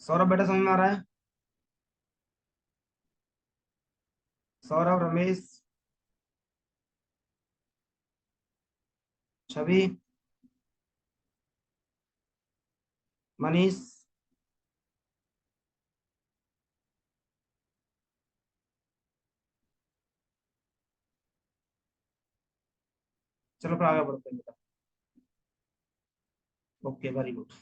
सौरभ बेटा समझ में आ रहा है? सौरभ, रमेश, छवि, मनीष। चलो फिर आगे बढ़ते हैं बेटा। Okay, very good.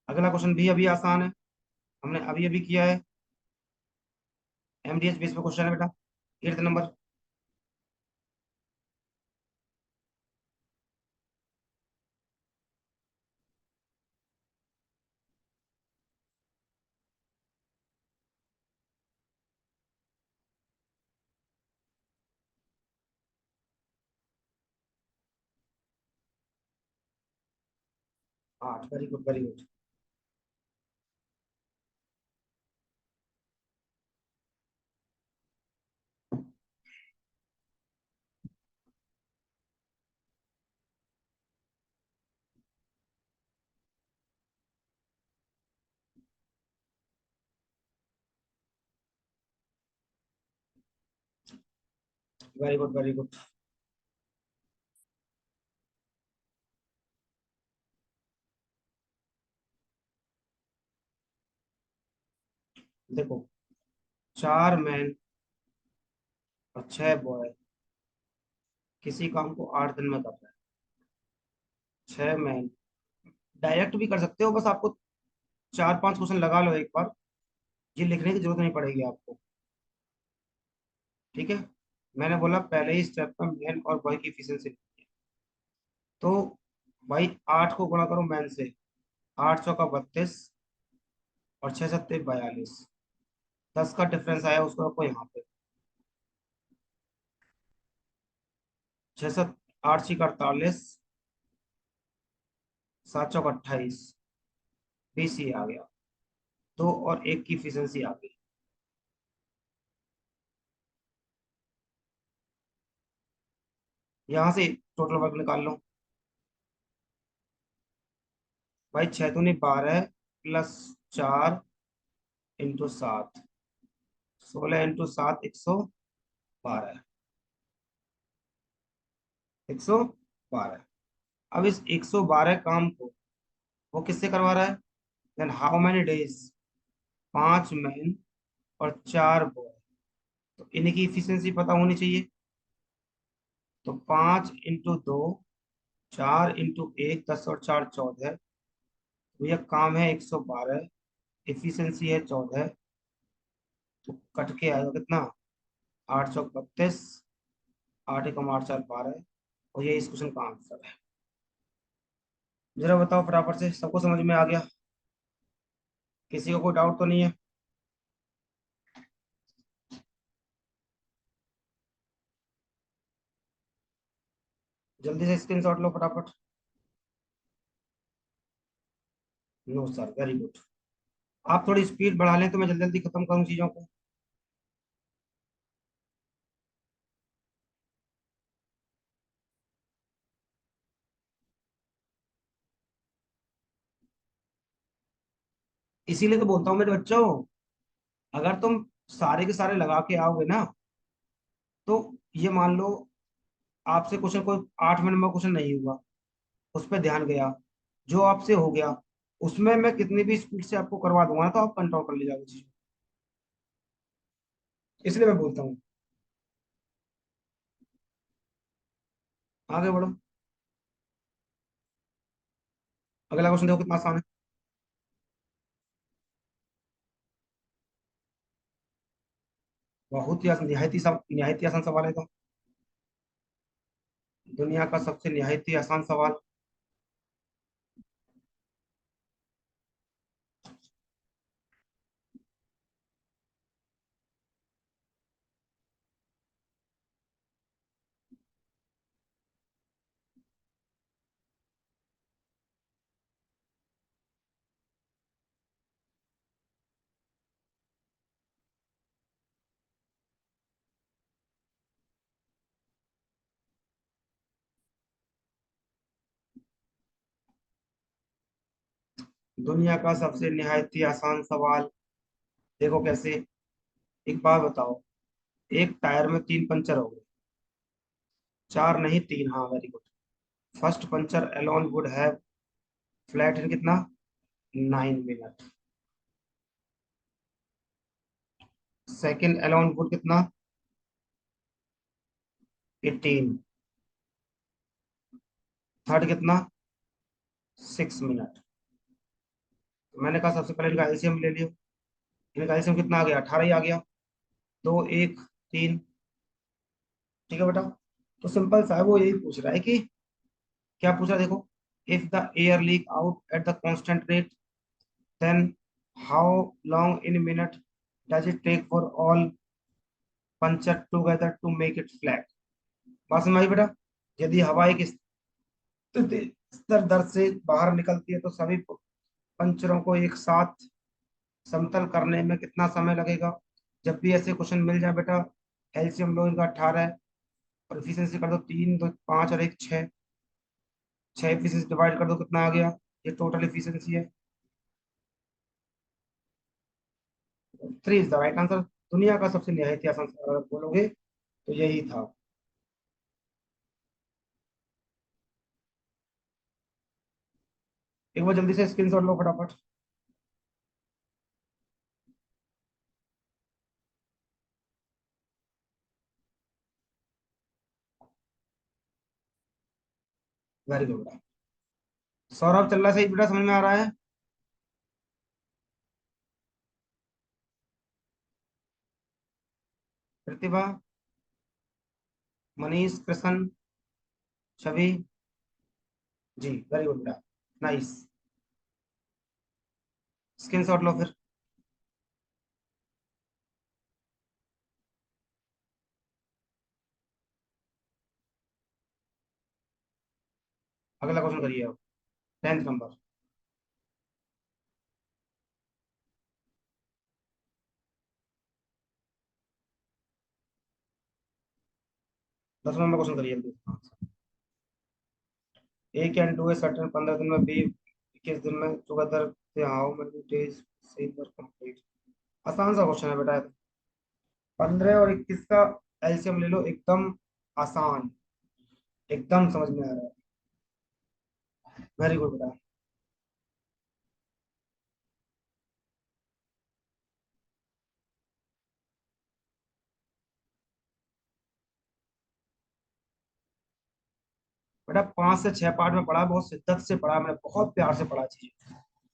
अगला क्वेश्चन भी अभी आसान है, हमने अभी अभी किया है। एमडीएस बेस पे क्वेश्चन है बेटा, 8th number. 8, very good very good. Very good very good. देखो, 4 मैन और 6 बॉय किसी काम को 8 दिन में कर रहे हैं। 6 मैन, डायरेक्ट भी कर सकते हो, बस आपको 4 5 क्वेश्चन लगा लो एक बार, ये लिखने की जरूरत नहीं पड़ेगी आपको। ठीक है, मैंने बोला पहले ही स्टेप में मैन और बॉय की एफिशिएंसी। तो भाई 8 को गुणा करो मैन से, 8 चौका 32 और 6 सत्ते 42। 10 का डिफरेंस आया, उसको रखो यहाँ पे। 6 7 8 6 का 48, 7 चौका 28, 20 ही आ गया। 2 और 1 की एफिशिएंसी आ गई। यहाँ से टोटल वर्क निकाल लो। भाई 6 दूनी 12 +4 × 7, 16 × 7 112। 112। अब इस 112 काम को वो किससे करवा रहा है? Then how many days? 5 man और 4 बॉय, तो इनकी इफिशियंसी पता होनी चाहिए। तो 5 × 2, 4 × 1, 10 और 4 14। तो यह काम है 112, इफिशियंसी है 14। तो कट के आएगा कितना? 8 चौक 32, 8 × 8 = 4 12। और ये इस क्वेश्चन का आंसर है। जरा बताओ फटाफट से, सबको समझ में आ गया? किसी को कोई डाउट तो नहीं है? जल्दी से स्क्रीनशॉट लो फटाफट। No sir, very good. आप थोड़ी स्पीड बढ़ा लें तो मैं जल्दी जल्दी खत्म करूँ चीजों को। इसीलिए तो बोलता हूँ मेरे बच्चों, अगर तुम सारे के सारे लगा के आओगे ना, तो ये मान लो आपसे क्वेश्चन कोई 8 मिनट में क्वेश्चन नहीं हुआ, उस पर ध्यान गया, जो आपसे हो गया, उसमें मैं कितनी भी स्पीड से आपको करवा दूंगा ना, तो आप कंट्रोल कर ले जाओगे चीज। इसलिए मैं बोलता हूँ आगे बढ़ो। अगला क्वेश्चन देखो कितना आसान है। बहुत ही आसान, निहायत ही आसान सवाल है तो। दुनिया का सबसे निहायत ही आसान सवाल। दुनिया का सबसे निहायती आसान सवाल। देखो कैसे। एक बात बताओ, एक टायर में तीन पंचर हो गए। चार नहीं तीन, हाँ very good. First puncture alone would have flat in कितना, 9 मिनट। सेकंड अलोन वुड कितना, 18। थर्ड कितना, 6 मिनट। तो मैंने कहा सबसे पहले इनका एलसीएम ले लियो। इनका एलसीएम कितना आ गया, 18 ही आ गया। दो एक, तीन। ठीक है बेटा। तो सिंपल सा है, वो यही पूछ रहा है कि क्या पूछ रहा है देखो। If the air leak out at the constant rate, then how long in minute does it take for all puncture together to make it flat. बात समझ आई बेटा। यदि हवा एक स्तर दर से बाहर निकलती है तो सभी पंचरों को एक साथ समतल करने में कितना समय लगेगा। जब भी ऐसे क्वेश्चन मिल जाए बेटा, एलसीएम लो, इनका 18 है और इफिशिएंसी कर दो तीन, दो पाँच और एक छः। छः इफिशिएंसी डिवाइड कर दो, कितना आ गया, ये टोटल इफिशिएंसी है। 3 इज द राइट आंसर। दुनिया का सबसे निहायती आसान सवाल अगर बोलोगे तो यही था। एक बार जल्दी से स्क्रीनशॉट लो फटाफट। वेरी गुड बेटा। सौरभ चल रहा है सही बेटा, समझ में आ रहा है। प्रतिभा, मनीष, कृष्ण, छवि। जी वेरी गुड बेटा, नाइस। स्क्रीनशॉट लो फिर। अगला क्वेश्चन करिए अब, 10th नंबर। 10 नंबर क्वेश्चन करिए जल्दी। ए कैन डू ए सर्टेन 15 दिन में, बी 21 दिन में, together they how many days same work complete. आसान सा क्वेश्चन है बेटा। 15 और 21 का एलसीएम ले लो, एकदम आसान, एकदम समझ में आ रहा है। वेरी गुड बेटा। बेटा 5 से 6 पार्ट में पढ़ा, बहुत शिद्दत से पढ़ा मैंने, बहुत प्यार से पढ़ा चीज,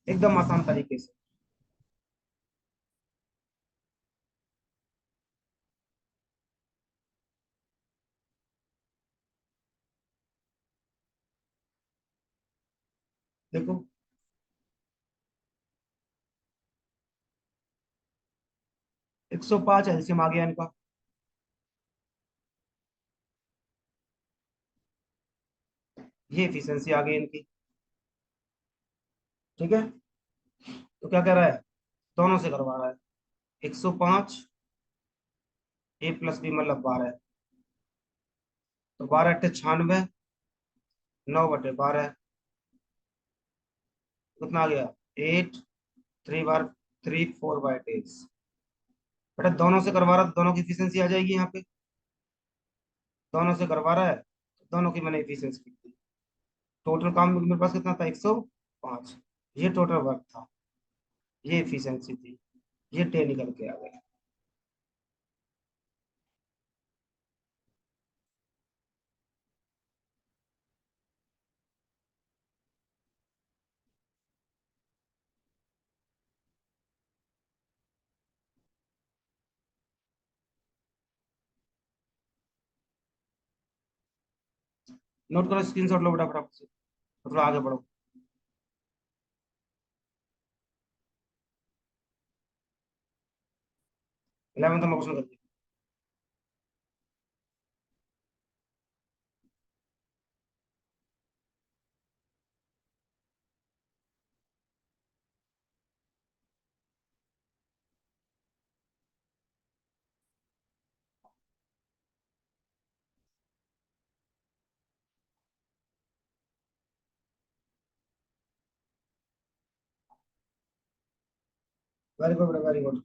एकदम आसान तरीके से। देखो 105 एलसीएम आ गया इनका। ये एफिशिएंसी आ गई इनकी। ठीक है। तो क्या कह रहा है, दोनों से करवा रहा है। 105, ए प्लस बी मतलब 12। तो 12 × 8 = 96। 9/12 कितना आ गया, 8। 3 बार 3 4/8। बेटा दोनों से करवा रहा है तो दोनों की एफिशिएंसी आ जाएगी यहाँ पे। दोनों से करवा रहा है तो दोनों की मैंने एफिशिएंसी लिख दी। टोटल काम मेरे पास कितना था, 105। ये टोटल वर्क था, ये एफिशिएंसी थी, ये डे निकल के आ गया। नोट करो, स्क्रीनशॉट लो बेटा फटाफट से, थोड़ा आगे बढ़ो। 11 नंबर क्वेश्चन कर दिया। Very good, very good.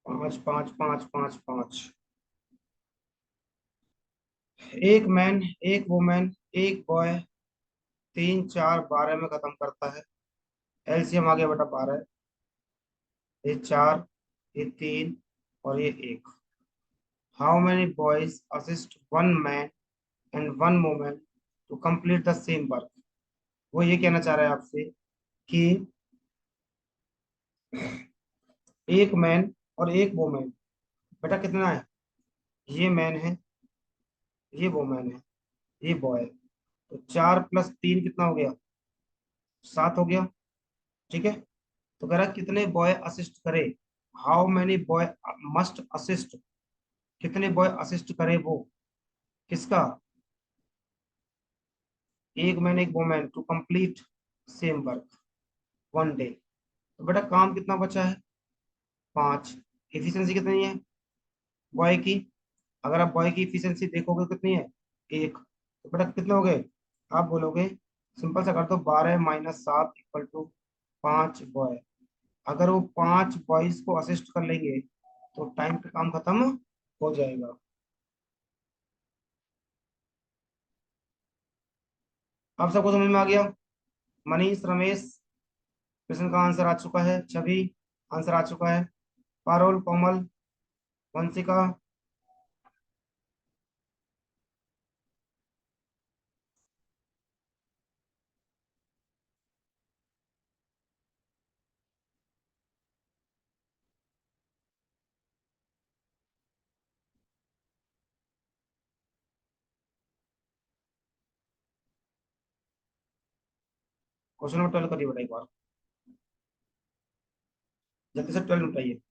5 5 5 5 5। एक मैन, एक वुमेन, एक बॉय, 3 4 12 में खत्म करता है। एलसीएम आ गया बेटा 12। ये 4, ये 3 और ये 1। How many boys assist one man and one women to complete the same work. वो ये कहना चाह रहा है आपसे कि एक मैन और एक वुमेन, बेटा कितना है? ये मैन है, ये वुमेन है, ये बॉय है। तो 4 + 3 कितना हो गया? 7 हो गया। ठीक है। तो कह रहा कितने बॉय असिस्ट करे। How many boy must assist, कितने बॉय असिस्ट करे वो, किसका? एक मैन एक women to complete same work one day. तो बेटा काम कितना बचा है? 5। इफिशियंसी कितनी है बॉय की? अगर आप बॉय की इफिशियंसी देखोगे कितनी है? 1। तो बेटा कितने हो गए? आप बोलोगे, सिंपल सा कर दो, 12 - 7 = 5 बॉय। अगर वो 5 बॉयज को असिस्ट कर लेंगे तो टाइम पे काम खत्म हो जाएगा। आप सबको समझ में आ गया? मनीष, रमेश, क्वेश्चन का आंसर आ चुका है। छवि, आंसर आ चुका है। पारुल, कोमल, वंशिका। क्वेश्चन नंबर 12 करिए बेटा एक बार, जल्दी से 12 बताइए।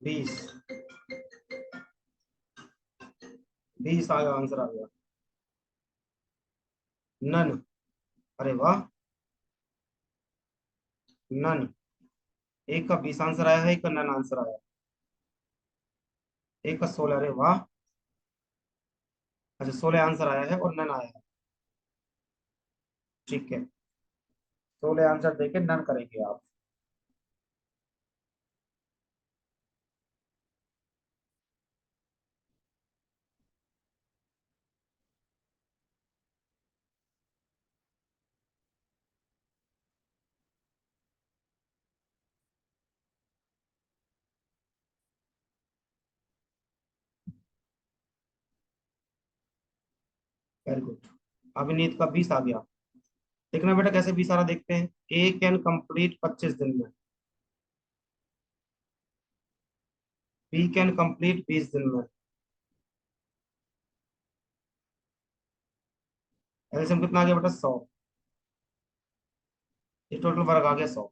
20। 20 आ गया, आंसर आ गया। नन। अरे वाह, नन। एक का 20 आंसर आया है, एक का नन आंसर आया। एक का 16, अरे वाह। अच्छा, 16 आंसर आया है और नन आया है। ठीक है, 16 आंसर देके नन करेंगे आप। Very good. अभिनीत का 20 आ गया। देखना बेटा कैसे 20 आ रहा, देखते हैं। ए कैन कंप्लीट 25 दिन में, बी कैन कंप्लीट 20 दिन में। एल्सियम कितना आ गया बेटा? 100। ये टोटल वर्क आ गया 100।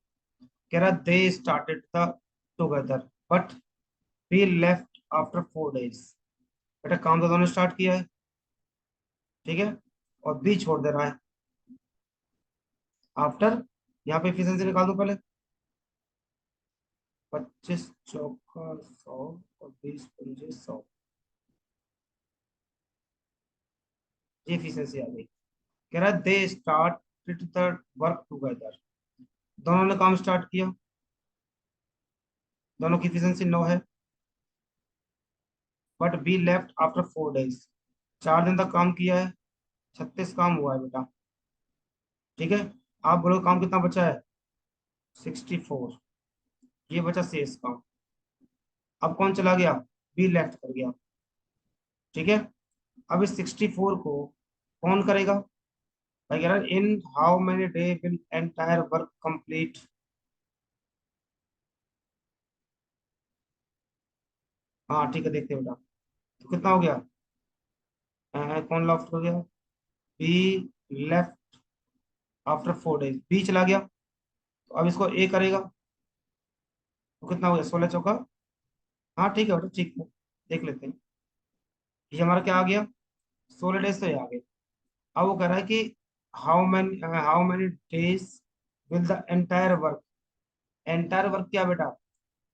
कह रहा they started the together but we left after 4 days। बेटा काम तो दोनों स्टार्ट किया है, ठीक है, और बी छोड़ दे रहा है आफ्टर। यहाँ पे एफिशिएंसी निकाल दो पहले। 25 × 4 = 100 और 20 × 5 = 100। ये एफिशिएंसी आ गई। कह रहा है दे स्टार्टेड द वर्क टुगेदर, दोनों ने काम स्टार्ट किया, दोनों की एफिशिएंसी 9 है। But B left after 4 days, 4 दिन तक काम किया है, 36 काम हुआ है बेटा। ठीक है। आप बोलो काम कितना बचा है? 64। ये बचा शेष काम। अब कौन चला गया? बी लेफ्ट कर गया। ठीक है। अब इस 64 को कौन करेगा? भाई कह रहा है in how many day will entire work complete. हाँ ठीक है, देखते हैं बेटा। तो कितना हो गया? कौन लेफ्ट हो गया? B left after 4 days, B चला गया। तो अब इसको ए करेगा। तो कितना हो गया? 16 चौका। हाँ ठीक है बेटा, ठीक है। देख लेते हैं। ये हमारा क्या आ गया? 16 डेज तो ये आ गया। अब वो कह रहा है कि how many days will the entire work. Entire work क्या बेटा?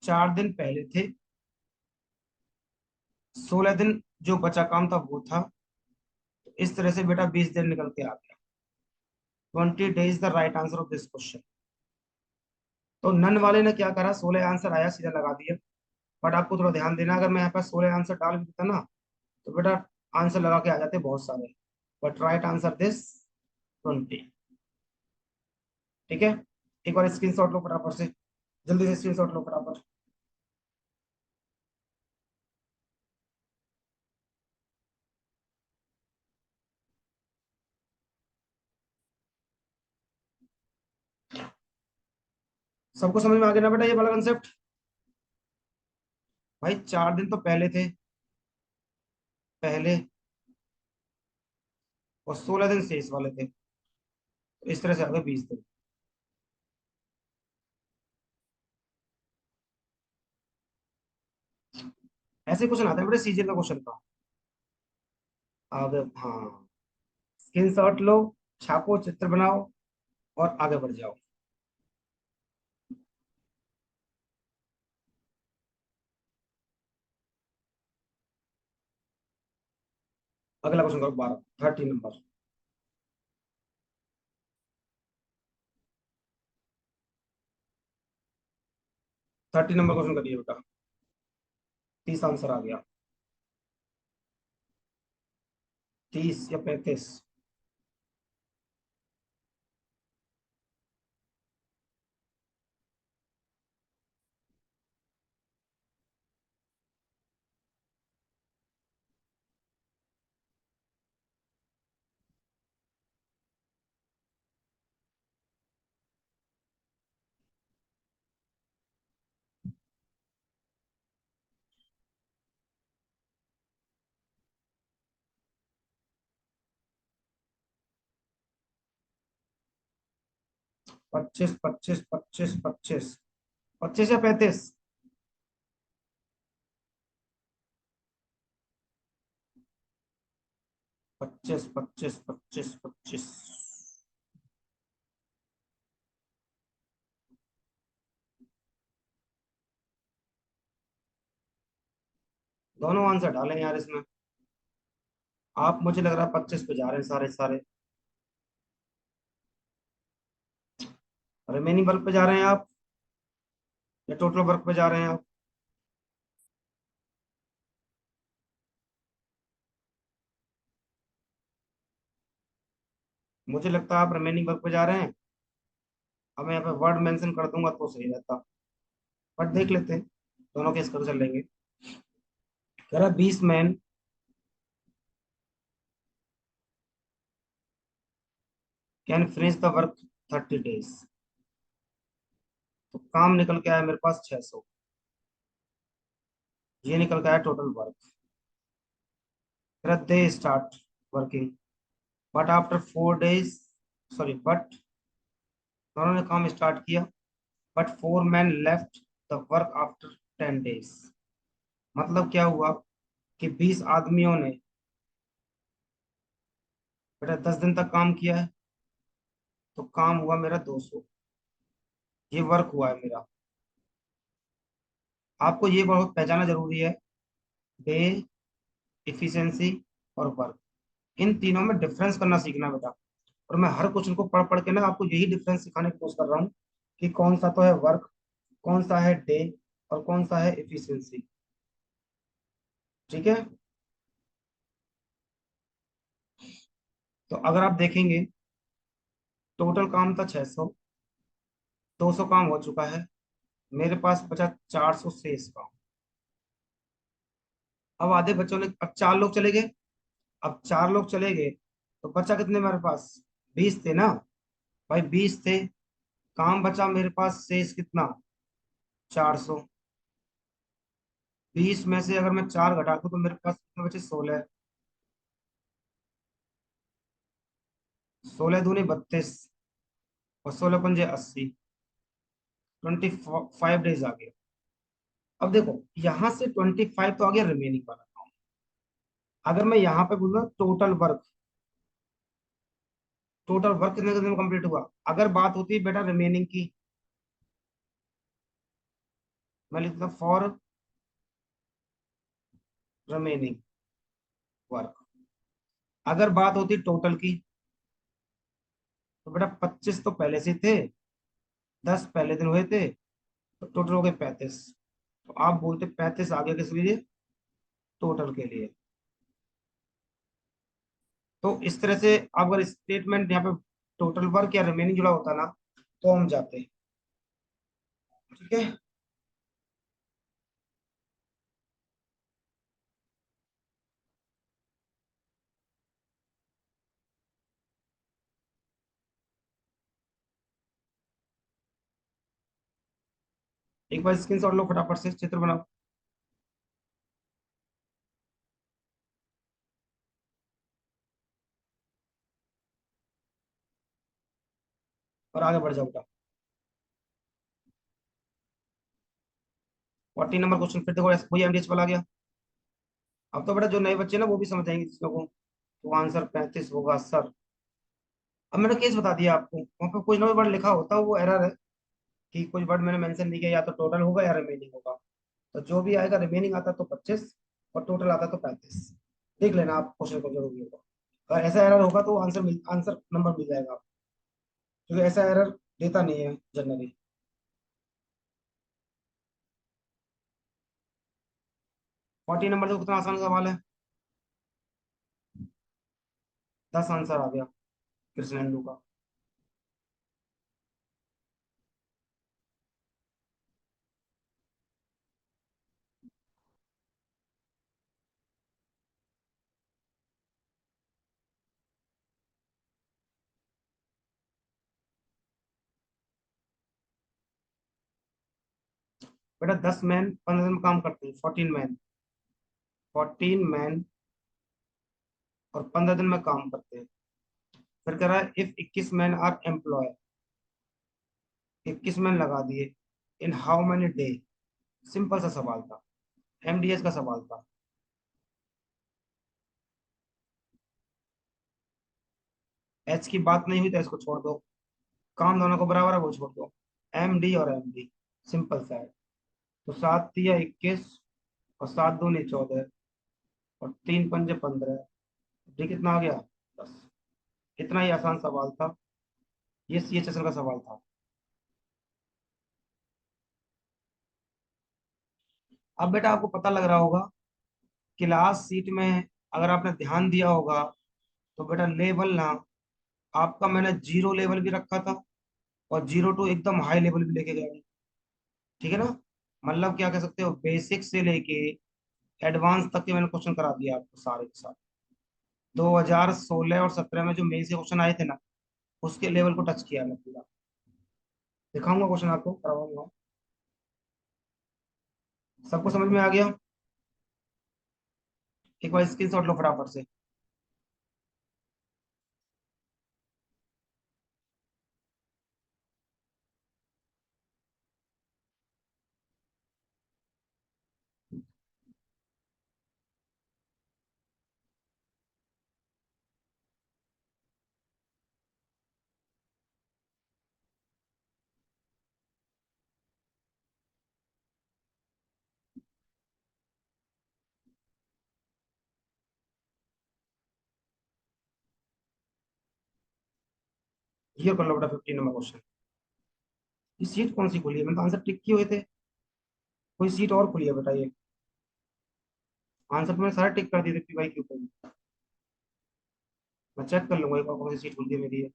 4 दिन पहले थे, 16 दिन जो बचा काम था वो था। तो इस तरह से बेटा 20 दिन निकल के आ गया। 20 days the right answer of this question. तो नन वाले ने क्या करा, 16 आंसर आया, सीधा लगा दिया। बट आपको थोड़ा ध्यान देना, अगर मैं यहाँ पर 16 आंसर डाल भी देता ना, तो बेटा आंसर लगा के आ जाते बहुत सारे। But right answer this 20। ठीक है। एक बार स्क्रीनशॉट लो फटाफट से, जल्दी से स्क्रीनशॉट लो फटाफट। सबको समझ में आ गया ना बेटा ये वाला कंसेप्ट? भाई 4 दिन तो पहले थे, पहले, और 16 दिन शेष वाले थे। तो इस तरह से आ गए 20 दिन। ऐसे क्वेश्चन आते हैं बेटे सीजन का क्वेश्चन का। आगे हाँ, स्क्रीनशॉट लो, छापो, चित्र बनाओ, और आगे बढ़ जाओ। अगला क्वेश्चन करो, 12, 30 नंबर। 30 नंबर क्वेश्चन करिए बेटा। 30 आंसर आ गया। 30 या 35? 25, 25, 25, 25। 25 या 35? 25, 25, 25, 25। दोनों आंसर डालें यार इसमें। आप, मुझे लग रहा है 25 पे जा रहे हैं सारे सारे। रिमेनिंग वर्क पे जा रहे हैं आप, या टोटल वर्क पे जा रहे हैं आप? मुझे लगता है आप रिमेनिंग वर्क पे जा रहे हैं। अब मैं यहाँ पे वर्ड मेंशन कर दूंगा तो सही रहता। बट देख लेते हैं, दोनों केस कर चल लेंगे। कह रहा 20 man can finish the work 30 days. तो काम निकल के आया मेरे पास 600। ये निकल के आया टोटल वर्क। कह रहा they start working, but after 4 days, sorry but, दोनों ने काम स्टार्ट किया, but 4 man left the work after 10 days. मतलब क्या हुआ कि 20 आदमियों ने बेटा 10 दिन तक काम किया है। तो काम हुआ मेरा 200। ये वर्क हुआ है मेरा। आपको ये बहुत पहचाना जरूरी है, डे, इफिशियंसी और वर्क। इन तीनों में डिफरेंस करना सीखना बेटा। और मैं हर क्वेश्चन को पढ़ पढ़ के ना आपको यही डिफरेंस सिखाने की कोशिश कर रहा हूँ, कि कौन सा तो है वर्क, कौन सा है डे, और कौन सा है इफिशियंसी। ठीक है। तो अगर आप देखेंगे टोटल काम था 600, 200 काम हो चुका है, मेरे पास बचा 400 शेष काम। अब आधे बच्चों ने, अब 4 लोग चले गए, अब 4 लोग चले गए, तो बचा कितने मेरे पास? 20 थे ना भाई, 20 थे। काम बचा मेरे पास शेष कितना? 400। 20 में से अगर मैं 4 घटा दूं तो मेरे पास कितने बचे? 16। 16 दूनी 32, और 16 पंजे 80। 25 डेज आ गया। अब देखो, यहां से 25 तो आ गया रिमेनिंग वाला काम। अगर मैं यहाँ पे बोलूँ टोटल वर्क, टोटल वर्क कितने कितने में कंप्लीट हुआ, अगर बात होती है बेटा रिमेनिंग की, मैं लिखता फॉर रिमेनिंग वर्क। अगर बात होती टोटल की, तो बेटा 25 तो पहले से थे, 10 पहले दिन हुए थे, तो टोटल हो गए 35। तो आप बोलते 35 आ गया किस लिए? टोटल के लिए। तो इस तरह से अगर स्टेटमेंट यहाँ पे टोटल वर्क या रिमेनिंग जुड़ा होता ना, तो हम जाते। ठीक है। एक बार स्क्रीनशॉट लो फटाफट से, चित्र बनाओ और आगे बढ़ जाओ बेटा। 14 नंबर क्वेश्चन फिर देखो, वही एमडीएच वाला आ गया। अब तो बेटा जो नए बच्चे ना वो भी समझ जाएंगे चीजों को। तो आंसर 35 होगा सर। अब मैंने केस बता दिया आपको, वहाँ पे कुछ ना कोई वर्ड लिखा होता है, वो एरर है कि कुछ वर्ड मैंने मेंशन नहीं किया, या तो टोटल होगा या रिमेनिंग होगा। तो जो भी आएगा, रिमेनिंग आता तो 25 और टोटल आता तो 35। देख लेना आप, क्वेश्चन को जरूरी होगा। अगर ऐसा एरर होगा तो आंसर नंबर मिल जाएगा आपको, क्योंकि ऐसा एरर देता नहीं है जनरली। 14 नंबर से कितना आसान सवाल है, 10 आंसर आ गया कृष्णेंदु का। बेटा 10 मैन 15 दिन में काम करते हैं, 14 मैन, 14 मैन और 15 दिन में काम करते हैं। फिर कह रहा है if 21 man are employ, 21 man लगा दिए, in how many day. Simple सा सवाल था, एमडीएस का सवाल था। एच की बात नहीं हुई तो इसको छोड़ दो, काम दोनों को बराबर है, वो छोड़ दो। एम डी और एम डी, सिंपल सा है। तो 7 तिया 21, और 7 दूनी 14, और 3 पंजे 15, डी कितना आ गया? 10। इतना ही आसान सवाल था, ये सीएचएसएल का सवाल था। अब बेटा आपको पता लग रहा होगा, क्लास सीट में अगर आपने ध्यान दिया होगा, तो बेटा लेवल ना, आपका मैंने 0 लेवल भी रखा था, और 0 टू एकदम हाई लेवल भी लेके गया। ठीक है ना? मतलब क्या कह सकते हो, बेसिक से लेके एडवांस तक के मैंने क्वेश्चन करा दिया आपको सारे के साथ। 2016 और 17 में जो मेन से क्वेश्चन आए थे ना, उसके लेवल को टच किया मैं पूरा। दिखाऊंगा क्वेश्चन आपको, करवाऊंगा। सबको समझ में आ गया? एक बार स्क्रीनशॉट लो फटाफट से। ये कर लो बेटा, 15 नंबर क्वेश्चन। ये सीट कौन सी खुली है? मैंने तो आंसर टिक किए हुए थे, कोई सीट और खुली है बेटा ये? आंसर तो मैंने सारे टिक कर दिए थे पी वाई क्यू पे। मैं चेक कर लूंगा एक बार कौन सी सीट खुल गई मेरी है।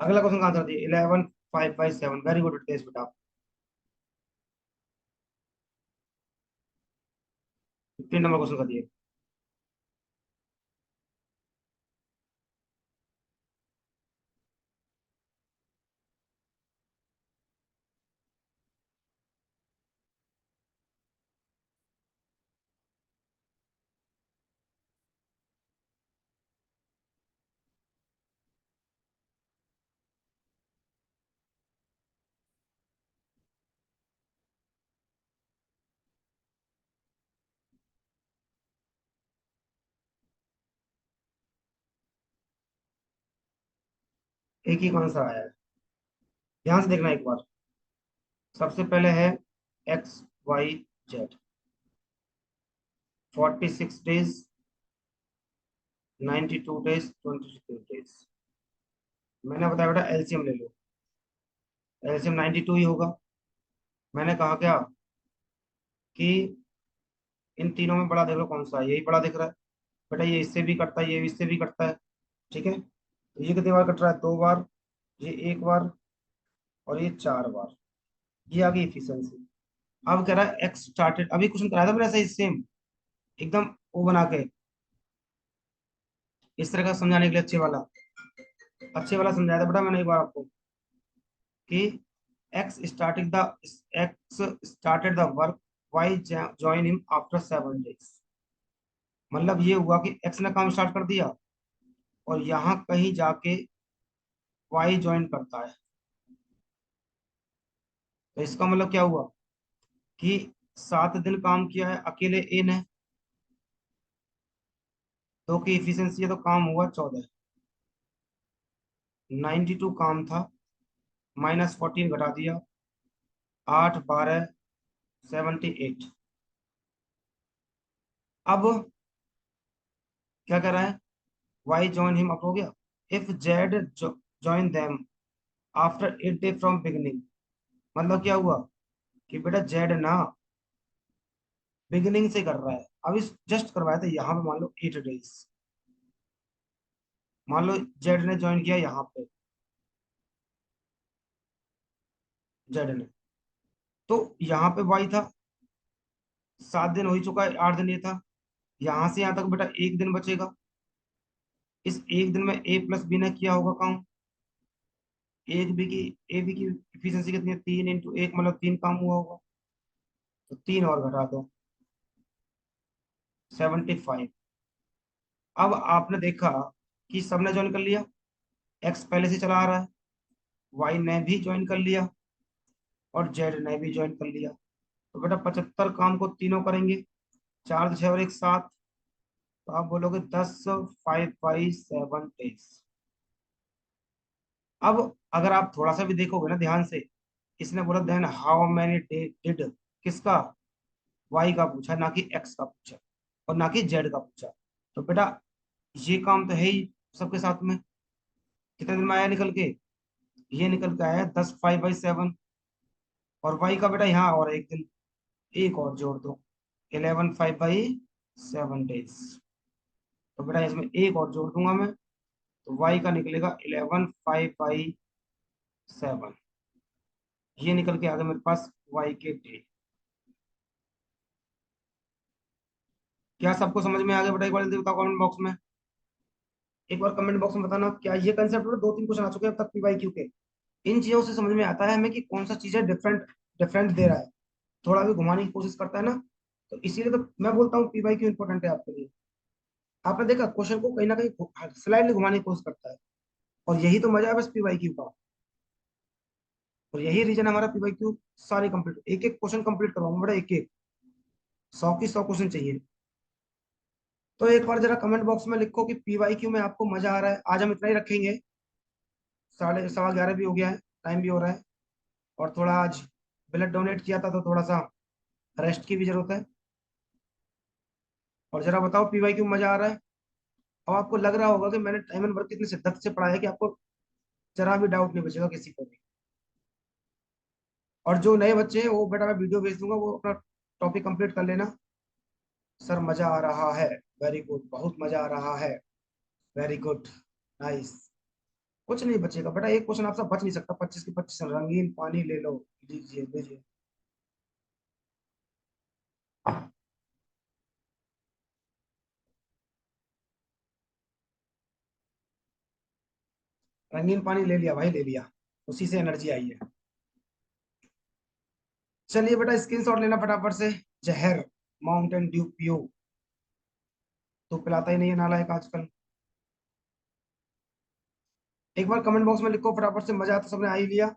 अगला क्वेश्चन का आंसर दिए 11/5/7। वेरी गुड टेस्ट बेटा। 15 नंबर क्वेश्चन का दिए। एक ही आंसर आया है, ध्यान से देखना एक बार। सबसे पहले है XYZ, 46 डेज, 92 डेज, 22 डेज। मैंने बताया बेटा एलसीएम ले लो, एलसीएम 92 ही होगा। मैंने कहा क्या कि इन तीनों में बड़ा देख लो कौन सा है, यही बड़ा दिख रहा है बेटा, ये इससे भी कटता है, ये भी इससे भी कटता है। ठीक है, तो ये कितनी बार कट रहा है, 2 बार, ये 1 बार, और ये 4 बार। ये आ गई इफिशियंसी। अब कह रहा है एक्स स्टार्टेड, अभी क्वेश्चन कराया था मैंने ऐसे ही सेम, एकदम वो बना के, इस तरह का समझाने के लिए, अच्छे वाला समझाया था बेटा मैंने एक बार आपको, कि X started the work, Y join him after 7 days. मतलब ये हुआ कि एक्स ने काम स्टार्ट कर दिया, और यहाँ कहीं जाके वाई ज्वाइन करता है। तो इसका मतलब क्या हुआ कि 7 दिन काम किया है अकेले ए ने, तो की इफिशियंसी है, तो काम हुआ 14। 92 काम था, -14 घटा दिया, 8 12 78। अब क्या कर रहा है, वाई जॉइन हिम अप हो गया, if Z join them after 8 day from beginning. मतलब क्या हुआ कि बेटा जेड ना बिगिनिंग से कर रहा है, अब इस जस्ट करवाया था यहाँ पे, मान लो 8 डेज, मान लो जेड ने ज्वाइन किया यहाँ पे, जेड ने, तो यहाँ पे वाई था, 7 दिन हो ही चुका है, 8 दिन ये था, यहाँ से यहाँ तक बेटा 1 दिन बचेगा। इस 1 दिन में ए प्लस बी ने किया होगा काम, एक बी की, ए बी की इफिशियंसी कितनी है, 3 × 1, मतलब 3 काम हुआ होगा, तो 3 और घटा दो, 75। अब आपने देखा कि सबने ज्वाइन कर लिया, एक्स पहले से चला आ रहा है, वाई ने भी ज्वाइन कर लिया, और जेड ने भी ज्वाइन कर लिया। तो बेटा 75 काम को तीनों करेंगे, 4 6 और 1 7, तो आप बोलोगे 10/5/7 डेज। अब अगर आप थोड़ा सा भी देखोगे ना ध्यान से, इसने बोला देन हाउ मैनी डिड, किसका, वाई का पूछा, ना कि एक्स का पूछा, और ना कि जेड का पूछा। तो बेटा ये काम तो है ही सबके साथ में, कितने दिन में आया निकल के, ये निकल के आया 10/5/7। और वाई का बेटा यहाँ और 1 दिन, एक और जोड़ दो, 11/5/7 डेज। तो बेटा इसमें एक और जोड़ दूंगा मैं, तो वाई का निकलेगा 11/5/7। ये निकल के आ गया मेरे पास वाई के डे। क्या सबको समझ में आ गया बेटा, एक बार जल्दी बताओ कमेंट बॉक्स में, एक बार कमेंट बॉक्स में बताना क्या ये कंसेप्ट, 2 3 क्वेश्चन आ चुके हैं अब तक पीवाई क्यू के। इन चीजों से समझ में आता है हमें कि कौन सा चीजें डिफरेंट डिफरेंट दे रहा है, थोड़ा भी घुमाने की कोशिश करता है ना, तो इसीलिए तो मैं बोलता हूँ पीवाई क्यू इंपॉर्टेंट है आपके लिए। आपने देखा क्वेश्चन को कहीं ना कहीं स्लाइडली घुमाने की कोशिश करता है, और यही तो मजा है बस पीवाई क्यू का, और यही रीजन है हमारा पीवाई क्यू सारे कंप्लीट, एक एक क्वेश्चन कंप्लीट करवाऊंगा बेटा, एक एक 100 की 100 क्वेश्चन चाहिए। तो एक बार जरा कमेंट बॉक्स में लिखो कि पीवाई क्यू में आपको मजा आ रहा है। आज हम इतना ही रखेंगे, 11:30 भी हो गया है, टाइम भी हो रहा है, और थोड़ा आज ब्लड डोनेट किया था, तो थोड़ा सा रेस्ट की भी जरूरत है। और जरा बताओ पीवाई क्यू मजा आ रहा है। अब आपको लग रहा होगा कि मैंने टाइम एंड वर्क कितनी शिद्दत से पढ़ाया है कि आपको जरा भी डाउट नहीं बचेगा किसी को भी। और जो नए बच्चे हैं वो बेटा मैं वीडियो भेज दूंगा, वो अपना टॉपिक कंप्लीट कर लेना। सर मजा आ रहा है, वेरी गुड, बहुत मजा आ रहा है, वेरी गुड, नाइस। कुछ नहीं बचेगा बेटा, एक क्वेश्चन आपसे बच नहीं सकता, 25 की 25 रंगीन पानी ले लो। लीजिए लीजिए। रंगीन पानी ले लिया भाई, ले लिया। उसी से एनर्जी आई है। चलिए बेटा स्क्रीनशॉट लेना फटाफट से। जहर, माउंटेन ड्यू पियो। तो पिलाता ही नहीं है नालायक आजकल। एक बार कमेंट बॉक्स में लिखो फटाफट से, मजा आता सबने आ ही लिया।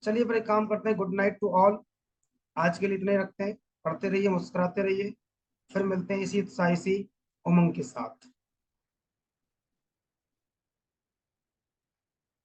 चलिए फिर एक काम करते हैं, गुड नाइट टू ऑल। आज के लिए इतना ही रखते हैं। पढ़ते रहिए, मुस्कुराते रहिए। फिर मिलते हैं इसी उत्साह, इसी उमंग के साथ।